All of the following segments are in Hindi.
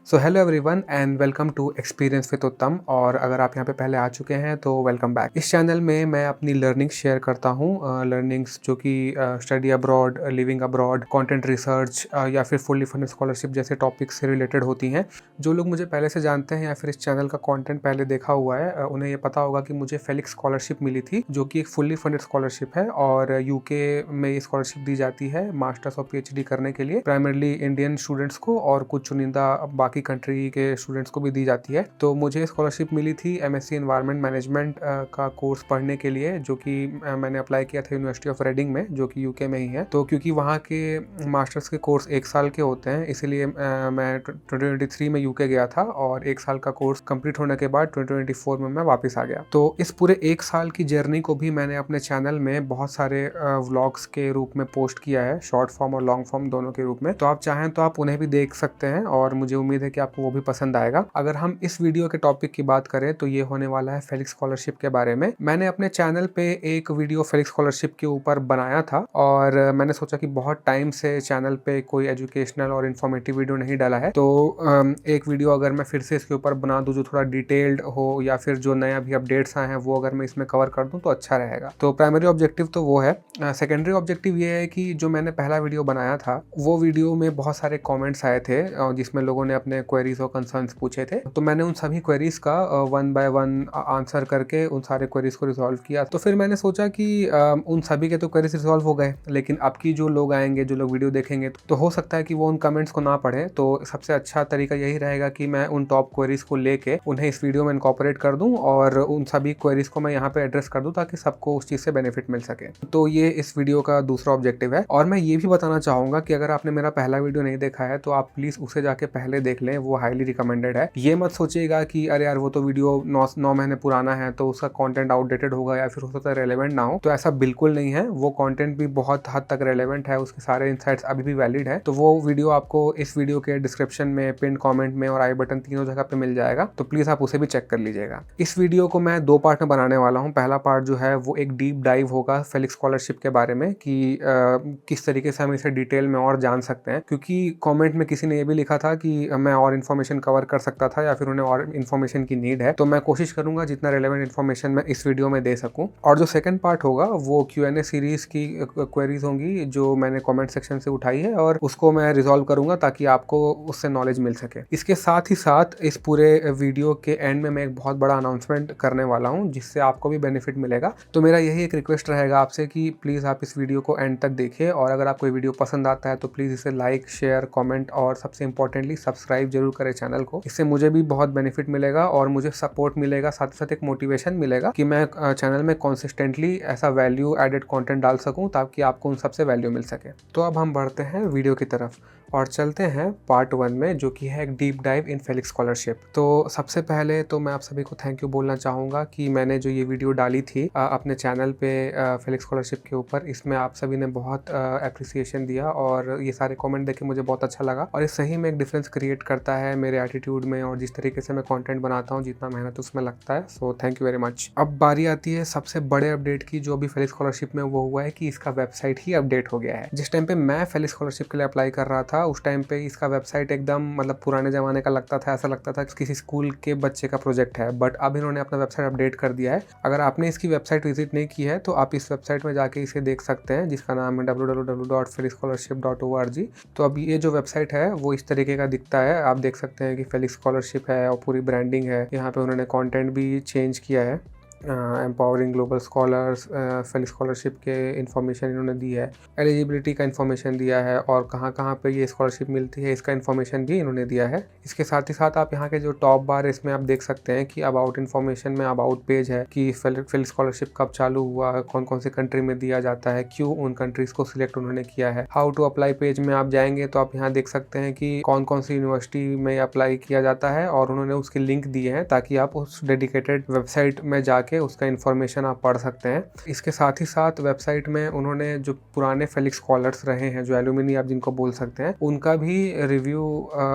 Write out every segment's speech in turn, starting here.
So hello everyone and welcome to experience with Uttam. और अगर आप यहाँ पे पहले आ चुके हैं तो वेलकम बैक। इस चैनल में मैं अपनी लर्निंग शेयर करता हूँ, लर्निंग्स जो कि study abroad, living abroad, content research या फिर फुल्ली फंडेड स्कॉलरशिप जैसे टॉपिक से रिलेटेड होती हैं। जो लोग मुझे पहले से जानते हैं या फिर इस चैनल का कंटेंट पहले देखा हुआ है उन्हें ये पता होगा कि मुझे फेलिक्स स्कॉलरशिप मिली थी, जो कि एक फुल्ली फंडेड स्कॉलरशिप है और यूके में ये स्कॉलरशिप दी जाती है मास्टर्स और पीएचडी करने के लिए, प्राइमरली इंडियन स्टूडेंट्स को और कुछ चुनिंदा बाकी कंट्री के स्टूडेंट्स को भी दी जाती है। तो मुझे स्कॉलरशिप मिली थी एमएससी एनवायरनमेंट मैनेजमेंट का कोर्स पढ़ने के लिए, जो कि मैंने अप्लाई किया था यूनिवर्सिटी ऑफ रेडिंग में, जो कि यूके में ही है। तो क्योंकि वहाँ के मास्टर्स के कोर्स 1 साल के होते हैं, इसीलिए मैं 2023 में यूके गया था और 1 साल का कोर्स कंप्लीट होने के बाद 2024 में मैं वापस आ गया। तो इस पूरे 1 साल की जर्नी को भी मैंने अपने चैनल में बहुत सारे व्लॉग्स के रूप में पोस्ट किया है, शॉर्ट फॉर्म और लॉन्ग फॉर्म दोनों के रूप में। तो आप चाहें तो आप उन्हें भी देख सकते हैं और मुझे उम्मीद है कि आपको वो भी पसंद आएगा। अगर हम इस वीडियो के टॉपिक की बात करें तो ये होने वाला है फेलिक्स स्कॉलरशिप के बारे में। मैंने अपने चैनल पे एक वीडियो फेलिक्स स्कॉलरशिप के ऊपर बनाया था और मैंने सोचा कि बहुत टाइम से चैनल पे कोई एजुकेशनल और इन्फॉर्मेटिव वीडियो नहीं डाला है, तो एक वीडियो अगर मैं फिर से इसके ऊपर बना दूं जो थोड़ा डिटेल्ड हो या फिर जो नए अभी अपडेट्स आए हैं वो अगर मैं इसमें कवर कर दूं तो अच्छा रहेगा। तो प्राइमरी ऑब्जेक्टिव तो वो है। सेकेंडरी ऑब्जेक्टिव ये है कि जो मैंने पहला वीडियो बनाया था वो वीडियो में बहुत सारे कॉमेंट्स आए थे जिसमें लोगों ने अपने क्वेरीज और कंसर्न्स पूछे थे। तो मैंने उन सभी क्वेरीज का 1 बाय 1 आंसर करके उन सारे क्वेरीज को रिजॉल्व किया। तो फिर मैंने सोचा कि उन सभी के तो क्वेरीज रिजॉल्व हो गए, लेकिन अब की जो लोग आएंगे, जो लोग वीडियो देखेंगे, तो हो सकता है कि वो उन कमेंट्स को ना पढ़े। तो सबसे अच्छा तरीका यही रहेगा कि मैं उन टॉप क्वेरीज को लेके उन्हें इस वीडियो में इनकॉर्पोरेट कर दूं और उन सभी क्वेरीज को मैं यहाँ पे एड्रेस कर दूं ताकि सबको उस चीज से बेनिफिट मिल सके। तो ये इस वीडियो का दूसरा ऑब्जेक्टिव है। और मैं ये भी बताना चाहूंगा कि अगर आपने मेरा पहला वीडियो नहीं देखा है तो आप प्लीज उसे जाके पहले देख लें, वो हाईली रिकमेंडेड है। ये मत सोचिएगा कि अरे यार वो तो वीडियो 9 महीने पुराना है तो उसका कंटेंट आउटडेटेड होगा या फिर हो सकता है रेलेवेंट ना हो। तो ऐसा बिल्कुल नहीं है, वो कंटेंट भी बहुत हद तक रेलेवेंट है, उसके सारे इनसाइट्स अभी भी वैलिड है। तो वो वीडियो आपको इस वीडियो के डिस्क्रिप्शन में, पिन कमेंट में और आई बटन तीनों जगह पे मिल जाएगा, तो प्लीज आप उसे भी चेक कर लीजिएगा। इस वीडियो को मैं 2 पार्ट में बनाने वाला हूँ। पहला पार्ट जो है वो एक डीप डाइव होगा फेलिक्स स्कॉलरशिप के बारे में कि किस तरीके से हम इसे डिटेल में और जान सकते हैं, क्योंकि कॉमेंट में किसी ने ये भी लिखा था कि मैं और इन्फॉर्मेशन कवर कर सकता था या फिर उन्हें और इन्फॉर्मेशन की नीड है। तो मैं कोशिश करूंगा जितना रेलेवेंट इन्फॉर्मेशन मैं इस वीडियो में दे सकूं। और जो सेकंड पार्ट होगा वो Q&A सीरीज की क्वेरीज होंगी जो मैंने कमेंट सेक्शन से उठाई है और उसको मैं रिजॉल्व करूंगा ताकि आपको उससे नॉलेज मिल सके। इसके साथ ही साथ इस पूरे वीडियो के एंड में मैं एक बहुत बड़ा अनाउंसमेंट करने वाला हूँ जिससे आपको भी बेनिफिट मिलेगा। तो मेरा यही एक रिक्वेस्ट रहेगा आपसे कि प्लीज आप इस वीडियो को एंड तक देखिए और अगर आपको वीडियो पसंद आता है तो प्लीज इसे लाइक, शेयर, कॉमेंट और सबसे इंपॉर्टेंटली सब्सक्राइब जरूर करें चैनल को। इससे मुझे भी बहुत बेनिफिट मिलेगा और मुझे सपोर्ट मिलेगा, साथ ही साथ एक मोटिवेशन मिलेगा कि मैं चैनल में कंसिस्टेंटली ऐसा वैल्यू एडेड कंटेंट डाल सकूं ताकि आपको उन सबसे वैल्यू मिल सके। तो अब हम बढ़ते हैं वीडियो की तरफ और चलते हैं पार्ट 1 में, जो कि है एक deep dive in Felix scholarship. तो सबसे पहले तो मैं आप सभी को थैंक यू बोलना चाहूँगा कि मैंने जो ये वीडियो डाली थी अपने चैनल पे फेलिक्स स्कॉलरशिप के ऊपर, इसमें आप सभी ने बहुत अप्रिसिएशन दिया और ये सारे कमेंट देख के मुझे बहुत अच्छा लगा और ये सही में एक डिफरेंस क्रिएट करता है मेरे एटीट्यूड में और जिस तरीके से मैं कंटेंट बनाता हूँ, जितना मेहनत उसमें लगता है। So thank you very much. अब बारी आती है सबसे बड़े अपडेट की जो अभी फेलिक्स स्कॉलरशिप में वो हुआ है कि इसका वेबसाइट ही अपडेट हो गया है। जिस टाइम पे मैं फेलिक्स स्कॉलरशिप के लिए अप्लाई कर रहा था उस टाइम पे इसका वेबसाइट एकदम मतलब पुराने जमाने का लगता था, ऐसा लगता था कि किसी स्कूल के बच्चे का प्रोजेक्ट है। बट अब इन्होंने अपना वेबसाइट अपडेट कर दिया है। अगर आपने इसकी वेबसाइट विजिट नहीं की है तो आप इस वेबसाइट में जाके इसे देख सकते हैं, जिसका नाम है www.felixscholarship.org। तो अब ये जो वेबसाइट है वो इस तरीके का दिखता है। आप देख सकते हैं कि फेलिक्स स्कॉलरशिप है और पूरी ब्रांडिंग है। यहाँ पे उन्होंने कंटेंट भी चेंज किया है, empowering global scholars, Felix scholarship के इन्फॉर्मेशन इन्होंने दी है, एलिजिबिलिटी का इन्फॉर्मेशन दिया है और कहाँ कहाँ पे ये स्कॉलरशिप मिलती है इसका इन्फॉर्मेशन भी इन्होंने दिया है। इसके साथ ही साथ आप यहाँ के जो टॉप बार है इसमें आप देख सकते हैं कि अबाउट इन्फॉर्मेशन में अबाउट पेज है कि फेलिक्स स्कॉलरशिप कब चालू हुआ, कौन कौन से कंट्री में दिया जाता है, क्यों उन कंट्रीज को सिलेक्ट उन्होंने किया है। हाउ टू अप्लाई पेज में आप जाएंगे तो आप यहाँ देख सकते हैं कि कौन कौन सी यूनिवर्सिटी में अप्लाई किया जाता है और उन्होंने उसकी लिंक दिए हैं ताकि आप उस डेडिकेटेड वेबसाइट में जाके जाके उसका इन्फॉर्मेशन आप पढ़ सकते हैं। इसके साथ ही साथ वेबसाइट में उन्होंने जो पुराने फेलिक्स स्कॉलर्स रहे हैं, जो एलुमिनी आप जिनको बोल सकते हैं, उनका भी रिव्यू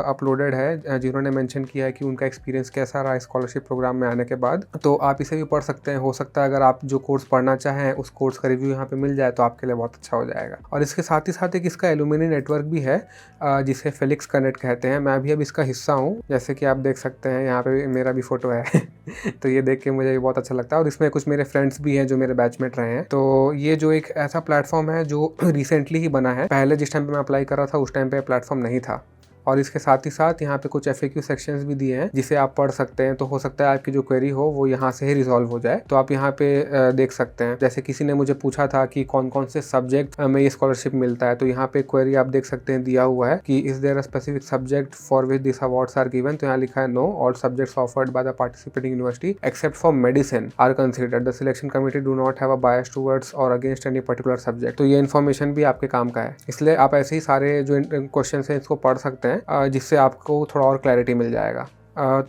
अपलोडेड है, जिन्होंने मेंशन किया है कि उनका एक्सपीरियंस कैसा रहा स्कॉलरशिप प्रोग्राम में आने के बाद। तो आप इसे भी पढ़ सकते हैं। हो सकता है अगर आप जो कोर्स पढ़ना चाहें उस कोर्स का रिव्यू यहाँ पे मिल जाए तो आपके लिए बहुत अच्छा हो जाएगा। और इसके साथ ही साथ एक इसका एलुमिनी नेटवर्क भी है जिसे फेलिक्स कनेक्ट कहते हैं। मैं भी अब इसका हिस्सा हूँ, जैसे कि आप देख सकते हैं यहाँ पे मेरा भी फोटो है तो ये देख के मुझे भी बहुत अच्छा लगता है। और इसमें कुछ मेरे फ्रेंड्स भी हैं जो मेरे बैचमेट रहे हैं। तो ये जो एक ऐसा प्लेटफॉर्म है जो रिसेंटली ही बना है, पहले जिस टाइम पे मैं अप्लाई कर रहा था उस टाइम पे प्लेटफॉर्म नहीं था। और इसके साथ ही साथ यहाँ पे कुछ FAQ सेक्शंस भी दिए हैं जिसे आप पढ़ सकते हैं। तो हो सकता है आपकी जो क्वेरी हो वो यहाँ से ही रिजॉल्व हो जाए। तो आप यहाँ पे देख सकते हैं, जैसे किसी ने मुझे पूछा था कि कौन कौन से सब्जेक्ट में ये स्कॉलरशिप मिलता है, तो यहाँ पे क्वेरी आप देख सकते हैं दिया हुआ है कि is there a specific subject for which this awards are given. तो यहाँ लिखा है no, all subjects offered by the participating university except for medicine are considered. The selection committee do not have a bias towards और अगेंस्ट एनी पर्टिकुलर सब्जेक्ट। तो ये इन्फॉर्मेशन भी आपके काम का है, इसलिए आप ऐसे ही सारे जो क्वेश्चन है इसको पढ़ सकते हैं, जिससे आपको थोड़ा और क्लैरिटी मिल जाएगा।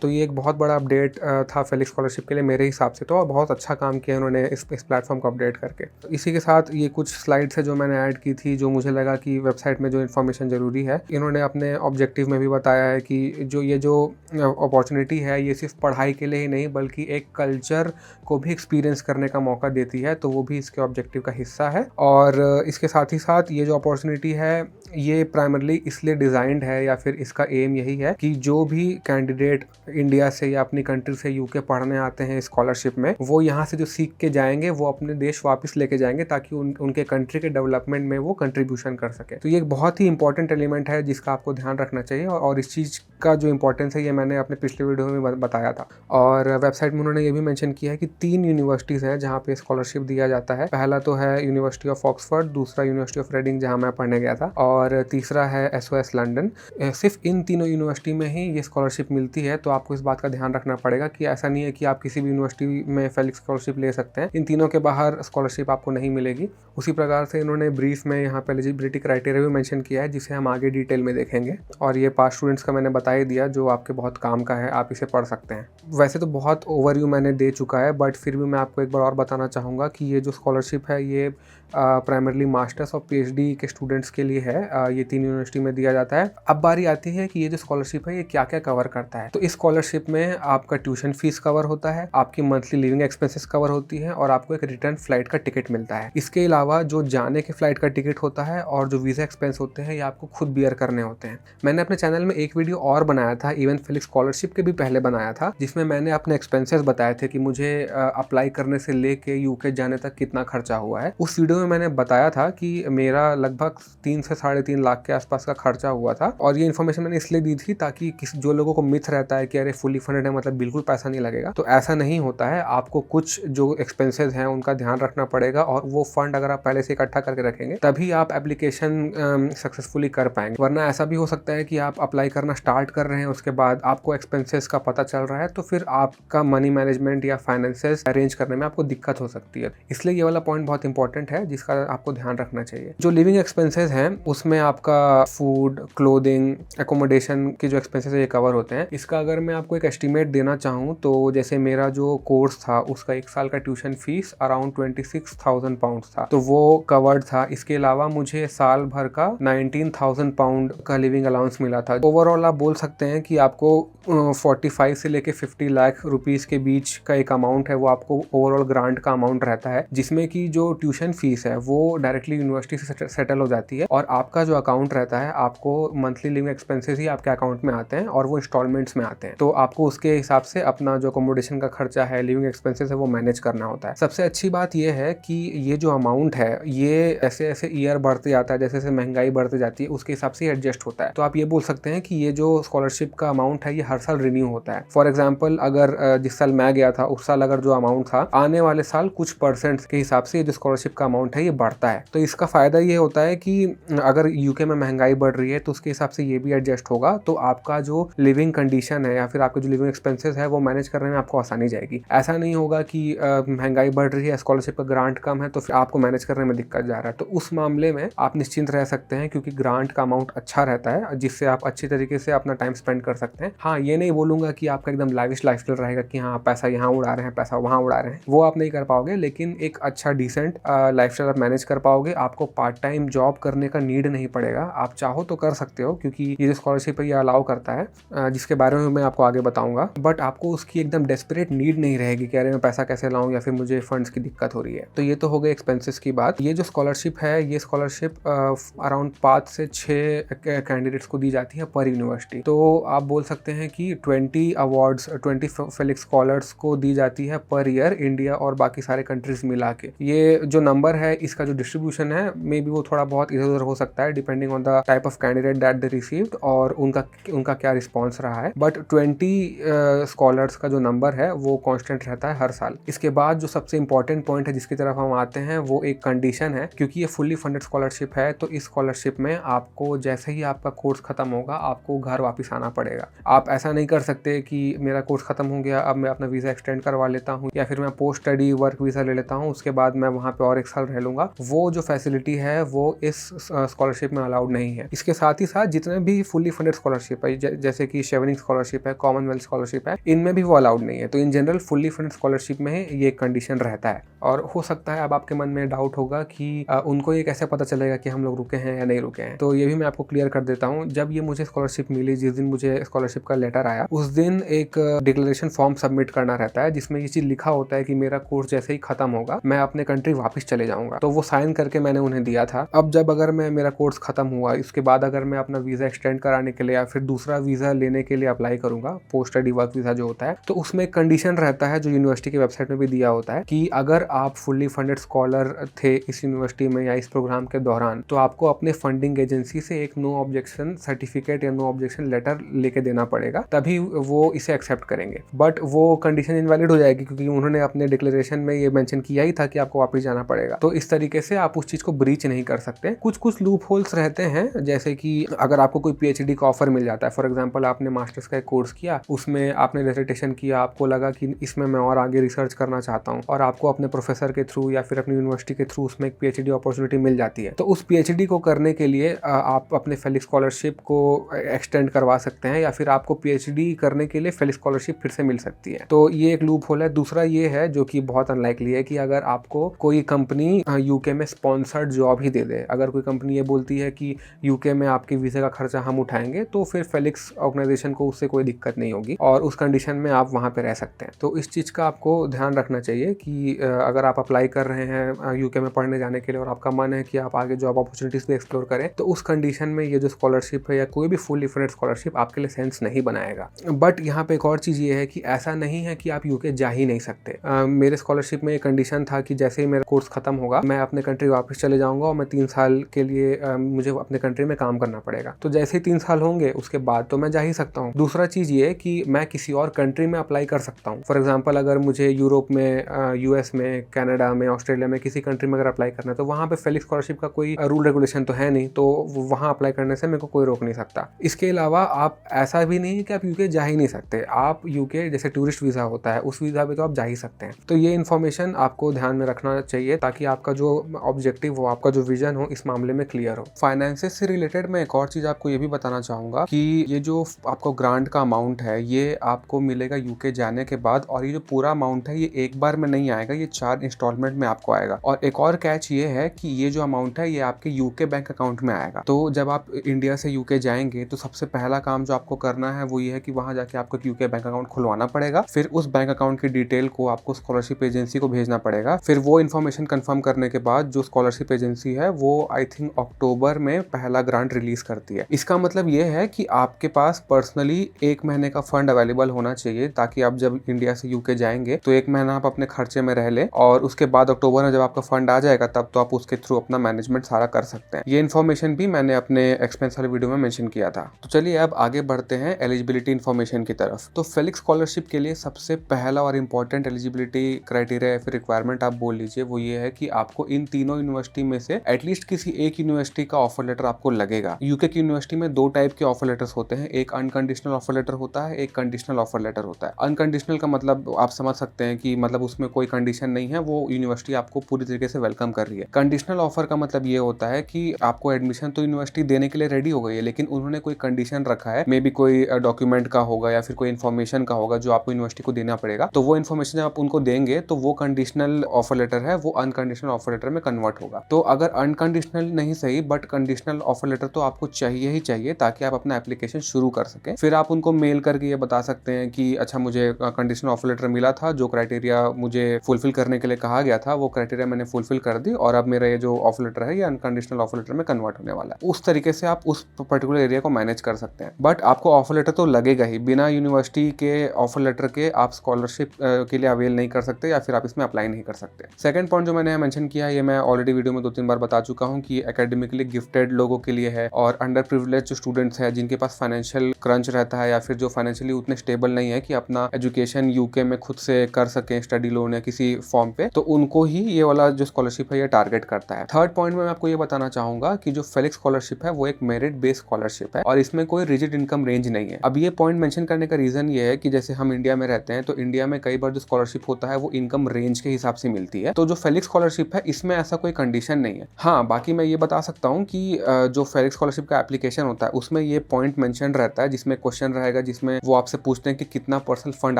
तो ये एक बहुत बड़ा अपडेट था फेलिक्स स्कॉलरशिप के लिए मेरे हिसाब से तो, और बहुत अच्छा काम किया उन्होंने इस प्लेटफॉर्म को अपडेट करके। तो इसी के साथ ये कुछ स्लाइड्स है जो मैंने ऐड की थी, जो मुझे लगा कि वेबसाइट में जो इन्फॉर्मेशन ज़रूरी है। इन्होंने अपने ऑब्जेक्टिव में भी बताया है कि ये जो अपॉर्चुनिटी है ये सिर्फ पढ़ाई के लिए ही नहीं बल्कि एक कल्चर को भी एक्सपीरियंस करने का मौका देती है, तो वो भी इसके ऑब्जेक्टिव का हिस्सा है। और इसके साथ ही साथ ये जो अपॉर्चुनिटी है ये प्राइमरली इसलिए डिज़ाइंड है, या फिर इसका एम यही है कि जो भी कैंडिडेट इंडिया से या अपनी कंट्री से यूके पढ़ने आते हैं स्कॉलरशिप में, वो यहाँ से जो सीख के जाएंगे वो अपने देश वापस लेके जाएंगे ताकि उनके कंट्री के डेवलपमेंट में वो कंट्रीब्यूशन कर सके। तो ये एक बहुत ही इंपॉर्टेंट एलिमेंट है जिसका आपको ध्यान रखना चाहिए, और इस चीज़ का जो इंपॉर्टेंस है ये मैंने अपने पिछले वीडियो में बताया था। और वेबसाइट में उन्होंने ये भी मेंशन किया है कि 3 यूनिवर्सिटीज़ हैं जहाँ पे स्कॉलरशिप दिया जाता है। पहला तो है यूनिवर्सिटी ऑफ ऑक्सफोर्ड, दूसरा यूनिवर्सिटी ऑफ रेडिंग जहाँ मैं पढ़ने गया था, और तीसरा है SOS लंदन। सिर्फ इन तीनों यूनिवर्सिटी में ही ये स्कॉलरशिप मिलती है। तो आपको इस बात का ध्यान रखना पड़ेगा कि ऐसा नहीं है कि आप किसी भी यूनिवर्सिटी में फेलिक्स स्कॉलरशिप ले सकते हैं, इन तीनों के बाहर स्कॉलरशिप आपको नहीं मिलेगी। उसी प्रकार से इन्होंने ब्रीफ में यहाँ पे एलिजिबिलिटी क्राइटेरिया भी मेंशन किया है जिसे हम आगे डिटेल में देखेंगे। और ये पास स्टूडेंट्स का मैंने बता ही दिया जो आपके बहुत काम का है, आप इसे पढ़ सकते हैं। वैसे तो बहुत ओवरव्यू मैंने दे चुका है, बट फिर भी मैं आपको एक बार और बताना चाहूँगा कि ये जो स्कॉलरशिप है ये प्राइमरली मास्टर्स और PhD के स्टूडेंट्स के लिए है। ये 3 यूनिवर्सिटी में दिया जाता है। अब बारी आती है कि ये जो स्कॉलरशिप है ये क्या क्या कवर करता है। तो इस स्कॉलरशिप में आपका ट्यूशन फीस कवर होता है, आपकी मंथली लिविंग एक्सपेंसेस कवर होती है, और आपको एक रिटर्न फ्लाइट का टिकट मिलता है। इसके अलावा जो जाने के फ्लाइट का टिकट होता है और जो वीज़ा एक्सपेंस होते हैं ये आपको खुद बियर करने होते हैं। मैंने अपने चैनल में एक वीडियो और बनाया था, इवन फेलिक्स स्कॉलरशिप के भी पहले बनाया था, जिसमें मैंने अपने एक्सपेंसेस बताए थे कि मुझे अप्लाई करने से लेके यूके जाने तक कितना खर्चा हुआ है। उस वीडियो में मैंने बताया था कि मेरा लगभग 3 से 3.5 लाख के आसपास का खर्चा हुआ था। और ये इन्फॉर्मेशन मैंने इसलिए दी थी ताकि जो लोगों को मिथ रहता है कि अरे फुली फंडेड है मतलब बिल्कुल पैसा नहीं लगेगा, तो ऐसा नहीं होता है। आपको कुछ जो एक्सपेंसेस हैं उनका ध्यान रखना पड़ेगा, और वो फंड अगर आप पहले से इकट्ठा करके रखेंगे तभी आप एप्लीकेशन सक्सेसफुली कर पाएंगे। वरना ऐसा भी हो सकता है कि आप अप्लाई करना स्टार्ट कर रहे हैं, उसके बाद आपको एक्सपेंसेस का पता चल रहा है, तो फिर आपका मनी मैनेजमेंट या फाइनेंसेस अरेंज करने में आपको दिक्कत हो सकती है। इसलिए ये वाला पॉइंट बहुत इंपॉर्टेंट है जिसका आपको ध्यान रखना चाहिए। जो लिविंग एक्सपेंसेस हैं उसमें आपका फूड, क्लोथिंग, एकोमोडेशन के जो एक्सपेंसेस है ये कवर होते हैं। इसका अगर मैं आपको एक एस्टिमेट देना चाहूँ तो जैसे मेरा जो कोर्स था उसका 1 साल का ट्यूशन फीस अराउंड 26,000 पाउंड था, तो वो कवर्ड था। इसके अलावा मुझे साल भर का 19,000 पाउंड का लिविंग अलाउंस मिला था। ओवरऑल आप बोल सकते हैं कि आपको 45 से लेके 50 लाख रुपीस के बीच का एक अमाउंट है वो आपको ओवरऑल ग्रांट का अमाउंट रहता है, जिसमें कि जो ट्यूशन फीस है वो डायरेक्टली यूनिवर्सिटी से सेटल हो जाती है, और आपका जो अकाउंट रहता है आपको मंथली लिविंग एक्सपेंसेस ही आपके अकाउंट में आते हैं और वो इंस्टॉलमेंट्स में आते हैं। तो आपको उसके हिसाब से अपना जो अकोमोडेशन का खर्चा है, लिविंग एक्सपेंसेस है, वो मैनेज करना होता है। सबसे अच्छी बात ये है कि ये जो अमाउंट है ये ऐसे ऐसे ईयर बढ़ते जाता है, जैसे जैसे महंगाई बढ़ती जाती है उसके हिसाब से एडजस्ट होता है। तो आप ये बोल सकते हैं कि ये जो स्कॉलरशिप का अमाउंट है ये हर साल रिन्यू होता है। फॉर एग्जाम्पल अगर जिस साल मैं गया था उस साल अगर जो अमाउंट था, आने वाले साल कुछ परसेंट के हिसाब से जो स्कॉलरशिप का अमाउंट है ये बढ़ता है। तो इसका फायदा ये होता है कि अगर यूके में महंगाई बढ़ रही है तो उसके हिसाब से ये भी एडजस्ट होगा, तो आपका जो लिविंग कंडीशन कंडीशन है या फिर आपके जो लिविंग एक्सपेंसेस है वो मैनेज करने में आपको आसानी जाएगी। ऐसा नहीं होगा कि महंगाई बढ़ रही है, स्कॉलरशिप का ग्रांट कम है तो फिर आपको मैनेज करने में दिक्कत जा रहा है। तो उस मामले में आप निश्चिंत रह सकते हैं क्योंकि ग्रांट का अमाउंट अच्छा रहता है जिससे आप अच्छी तरीके से अपना टाइम स्पेंड कर सकते हैं। हाँ, ये नहीं बोलूंगा कि आपका एकदम लाविश लाइफस्टाइल रहेगा कि हाँ पैसा यहाँ उड़ा रहे हैं, पैसा वहाँ उड़ा रहे हैं, वो आप नहीं कर पाओगे, लेकिन एक अच्छा डिसेंट लाइफस्टाइल आप मैनेज कर पाओगे। आपको पार्ट टाइम जॉब करने का नीड नहीं पड़ेगा, आप चाहो तो कर सकते हो क्योंकि ये जो स्कॉलरशिप है ये अलाउ करता है, जिसके बारे में मैं आपको आगे बताऊंगा। बट आपको उसकी एकदम डेस्परेट नीड नहीं रहेगी कि अरे मैं पैसा कैसे लाऊं या फिर मुझे फंड्स की दिक्कत हो रही है। तो ये तो हो गए एक्सपेंसेस की बात। ये जो स्कॉलरशिप है ये स्कॉलरशिप अराउंड 5 से 6 कैंडिडेट्स को दी जाती है पर यूनिवर्सिटी। तो आप बोल सकते हैं कि 20 अवार्ड्स, 20 फेलिक्स स्कॉलर्स को दी जाती है पर ईयर, इंडिया और बाकी सारे कंट्रीज मिला के। ये जो नंबर है इसका जो डिस्ट्रीब्यूशन है मे बी वो थोड़ा बहुत इधर उधर हो सकता है depending on the type of candidate that they received और उनका क्या रिस्पॉन्स रहा है। बट 20 स्कॉलर्स का जो नंबर है वो कांस्टेंट रहता है हर साल। इसके बाद जो सबसे इंपॉर्टेंट पॉइंट है जिसकी तरफ हम आते हैं वो एक कंडीशन है, क्योंकि ये फुल्ली फंडेड स्कॉलरशिप है तो इस स्कॉलरशिप में आपको जैसे ही आपका कोर्स खत्म होगा आपको घर वापस आना पड़ेगा। आप ऐसा नहीं कर सकते कि मेरा कोर्स खत्म हो गया अब मैं अपना वीजा एक्सटेंड करवा लेता हूँ या फिर मैं पोस्ट स्टडी वर्क वीजा ले लेता हूँ उसके बाद मैं वहाँ पे और 1 साल रह लूंगा। वो जो फैसिलिटी है वो इस स्कॉलरशिप में अलाउड नहीं है। इसके साथ ही साथ जितने भी फुल्ली फंडेड स्कॉलरशिप है जैसे कि शेवनिंग स्कॉलरशिप है, कॉमनवेल्थ स्कॉलरशिप है, इनमें भी वो अलाउड नहीं है। तो in general fully funded scholarship में ये कंडीशन रहता है। और हो सकता है अब आपके मन में डाउट होगा कि उनको ये कैसे पता चलेगा कि हम लोग रुके हैं या नहीं रुके हैं। तो ये भी मैं आपको क्लियर कर देता हूँ। जब ये मुझे स्कॉलरशिप मिली, जिस दिन मुझे स्कॉलरशिप का लेटर आया उस दिन एक डिक्लेरेशन फॉर्म सबमिट करना रहता है जिसमें ये चीज लिखा होता है कि मेरा कोर्स जैसे ही खत्म होगा मैं अपने कंट्री वापस चले जाऊंगा। तो वो साइन करके मैंने उन्हें दिया था। अब जब अगर मेरा कोर्स खत्म हुआ इसके बाद अगर मैं अपना वीजा एक्सटेंड कराने के लिए या फिर दूसरा वीजा लेने के लिए अप्लाई करूंगा, पोस्ट स्टडी वर्क वीजा जो होता है, तो उसमें एक कंडीशन रहता है जो यूनिवर्सिटी की वेबसाइट में भी दिया होता है कि अगर आप फुल्ली फंडेड स्कॉलर थे इस यूनिवर्सिटी में या इस प्रोग्राम के दौरान तो आपको अपने फंडिंग एजेंसी से एक नो ऑब्जेक्शन सर्टिफिकेट या नो ऑब्जेक्शन लेटर लेके देना पड़ेगा, तभी वो इसे एक्सेप्ट करेंगे। बट वो कंडीशन इनवैलिड हो जाएगी क्योंकि उन्होंने अपने डिक्लेरेशन में ये मेंशन किया ही था कि आपको वापस जाना पड़ेगा। तो इस तरीके से आप उस चीज को ब्रीच नहीं कर सकते। कुछ लूप होल्स रहते हैं, जैसे कि अगर आपको कोई पीएचडी का ऑफर मिल जाता है, फॉर एग्जांपल आपने मास्टर्स का एक कोर्स किया, उसमें आपने डिसर्टेशन किया, आपको लगा कि इसमें मैं और आगे रिसर्च करना चाहता हूँ और आपको अपने प्रोफेसर के थ्रू या फिर अपनी यूनिवर्सिटी के थ्रू उसमें एक पीएचडी अपॉर्चुनिटी मिल जाती है। तो उस पीएचडी को करने के लिए आप अपने फेलिक्स स्कॉलरशिप को एक्सटेंड करवा सकते हैं या फिर आपको पीएचडी करने के लिए फेलिक्स स्कॉलरशिप फिर से मिल सकती है। तो ये एक लूप होल है। दूसरा ये है जो कि बहुत अनलाइकली है कि अगर आपको कोई कंपनी यूके में स्पॉन्सर्ड जॉब ही दे दे, अगर कोई कंपनी ये बोलती है कि यूके में आपके वीजा का खर्चा हम उठाएंगे, तो फिर फेलिक्स ऑर्गेनाइजेशन को उससे कोई दिक्कत नहीं होगी और उस कंडीशन में आप वहाँ पे रह सकते हैं। तो इस चीज़ का आपको ध्यान रखना चाहिए कि अगर आप अप्लाई कर रहे हैं यूके में पढ़ने जाने के लिए और आपका मन है कि आप आगे जॉब अपॉर्चुनिटीज भी एक्सप्लोर करें, तो उस कंडीशन में ये जो स्कॉलरशिप है या कोई भी फुली फंडेड स्कॉलरशिप आपके लिए सेंस नहीं बनाएगा। बट यहाँ पे एक और चीज़ ये है कि ऐसा नहीं है कि आप यूके जा ही नहीं सकते। मेरे स्कॉलरशिप में एक कंडीशन था कि जैसे ही मेरा कोर्स खत्म होगा मैं अपने कंट्री वापस चले जाऊंगा और मैं 3 साल के लिए मुझे अपने कंट्री में काम करना पड़ेगा। तो जैसे ही 3 साल होंगे उसके बाद तो मैं जा ही सकता हूँ। दूसरा चीज़ ये कि मैं किसी और कंट्री में अप्लाई कर सकता हूँ। फॉर एग्जाम्पल अगर मुझे यूरोप में, यूएस में, कनाडा में, ऑस्ट्रेलिया में किसी कंट्री में अगर अप्लाई करना है तो वहाँ पे फेलिक्स स्कॉलरशिप का कोई रूल रेगुलेशन तो है नहीं, तो वहाँ अप्लाई करने से मेरे को कोई रोक नहीं सकता। इसके अलावा आप ऐसा भी नहीं है कि आप यूके जा ही नहीं सकते। आप यूके जैसे टूरिस्ट वीज़ा होता है उस वीज़ा पे तो आप जा ही सकते हैं। तो ये इन्फॉर्मेशन आपको ध्यान में रखना चाहिए ताकि आपका जो ऑब्जेक्टिव हो, आपका जो विजन हो, इस मामले में क्लियर हो। फाइनेंसेस से रिलेटेड मैं एक और चीज़ आपको ये भी बताना चाहूँगा कि ये जो आपको ग्रांट का अमाउंट है ये आपको मिलेगा यूके जाने के बाद, और ये जो पूरा अमाउंट है ये एक बार में नहीं आएगा, ये 4 इंस्टॉलमेंट में आपको आएगा। और एक और कैच ये है कि ये जो अमाउंट है ये आपके यूके बैंक अकाउंट में आएगा। तो जब आप इंडिया से यूके जाएंगे तो सबसे पहला काम जो आपको करना है वो ये है कि वहाँ जाके आपको यूके बैंक अकाउंट खुलवाना पड़ेगा। फिर उस बैंक अकाउंट की डिटेल को आपको स्कॉलरशिप एजेंसी को भेजना पड़ेगा। फिर वो इन्फॉर्मेशन कंफर्म करने के बाद जो स्कॉलरशिप एजेंसी है वो आई थिंक अक्टूबर में पहला ग्रांट रिलीज करती है। इसका मतलब ये है कि आपके पास पर्सनली 1 महीने का फंड अवेलेबल होना चाहिए ताकि आप जब इंडिया से यूके जाएंगे तो 1 महीना आप अपने खर्चे में रह ले और उसके बाद अक्टूबर में जब आपका फंड आ जाएगा तब तो आप उसके थ्रू अपना मैनेजमेंट सारा कर सकते हैं। ये इन्फॉर्मेशन भी मैंने अपने एक्सपेंस वाले वीडियो में मेंशन किया था। तो चलिए अब आगे बढ़ते हैं एलिजिबिलिटी इन्फॉर्मेशन की तरफ। तो फेलिक्स स्कॉलरशिप के लिए सबसे पहला और इम्पोर्टेंट एलिजिबिलिटी क्राइटेरिया या फिर रिक्वायरमेंट आप बोल लीजिए वो ये है कि आपको इन तीनों यूनिवर्सिटी में से एटलीस्ट किसी एक यूनिवर्सिटी का ऑफर लेटर आपको लगेगा। यूके की यूनिवर्सिटी में 2 टाइप के ऑफर लेटर्स होते हैं, एक अनकंडीशनल ऑफर लेटर होता है, एक कंडीशनल ऑफर लेटर होता है। अनकंडीशनल का मतलब आप समझ सकते हैं कि मतलब उसमें कोई कंडीशन नहीं है, वो यूनिवर्सिटी आपको पूरी तरीके से वेलकम कर रही है। कंडीशनल ऑफर का मतलब ये होता है कि आपको एडमिशन तो यूनिवर्सिटी देने के लिए रेडी हो गई है, लेकिन उन्होंने कोई कंडीशन रखा है, मे बी कोई डॉक्यूमेंट का होगा या फिर कोई इन्फॉर्मेशन का होगा जो आपको यूनिवर्सिटी को देना पड़ेगा। तो वो इन्फॉर्मेशन जब आप उनको देंगे तो वो कंडीशनल ऑफर लेटर है वो अनकंडीशनल ऑफर लेटर में कन्वर्ट होगा। तो अगर अनकंडीशनल नहीं सही बट कंडीशनल ऑफर लेटर तो आपको चाहिए ही चाहिए, ताकि आप अपना एप्लीकेशन शुरू कर सकें। फिर आप उनको मेल करके ये बता सकते हैं कि अच्छा मुझे कंडीशनल ऑफर लेटर मिला था, जो क्राइटेरिया मुझे फुलफिल करने के लिए कहा गया था वो क्राइटेरिया मैंने फुलफिल कर दी, और अब मेरा ये जो ऑफर लेटर है ये अनकंडीशनल ऑफर लेटर में कन्वर्ट होने वाला है। उस तरीके से आप उस पर्टिकुलर एरिया को मैनेज कर सकते हैं। बट आपको ऑफर लेटर तो लगेगा ही, बिना यूनिवर्सिटी के ऑफर लेटर के आप स्कॉलरशिप के लिए अवेल नहीं कर सकते या फिर आप इसमें अप्लाई नहीं कर सकते। सेकंड पॉइंट जो मैंने मेंशन किया है, ये मैं ऑलरेडी वीडियो में 2-3 बार बता चुका हूँ कि एकेडमिकली गिफ्टेड लोगों के लिए है, और अंडर प्रिविलेज स्टूडेंट्स है जिनके पास फाइनेंशियल क्रंच रहता है या फिर जो फाइनेंशियली उतने स्टेबल नहीं है कि अपना एजुकेशन यूके में खुद से कर सकें स्टडी लोन या किसी फॉर्म पे, तो उनको ही ये वाला जो स्कॉलरशिप है ये टारगेट करता है। थर्ड पॉइंट में मैं आपको ये बताना चाहूंगा कि जो फेलिक्स स्कॉलरशिप है वो एक मेरिट बेस्ड स्कॉलरशिप है और इसमें कोई रिजिड इनकम रेंज नहीं है। अब ये पॉइंट मेंशन करने का रीजन ये है कि जैसे हम इंडिया में रहते हैं तो इंडिया में कई बार जो स्कॉलरशिप होता है वो इनकम रेंज के हिसाब से मिलती है, तो जो फेलिक्स स्कॉलरशिप है इसमें ऐसा कोई कंडीशन नहीं है। हाँ, बाकी मैं ये बता सकता हूँ कि जो फेलिक्स स्कॉलरशिप का एप्लीकेशन होता है उसमें ये पॉइंट मेंशन रहता है, जिसमें क्वेश्चन रहेगा जिसमें वो आपसे पूछते हैं कि कितना पर्सनल फंड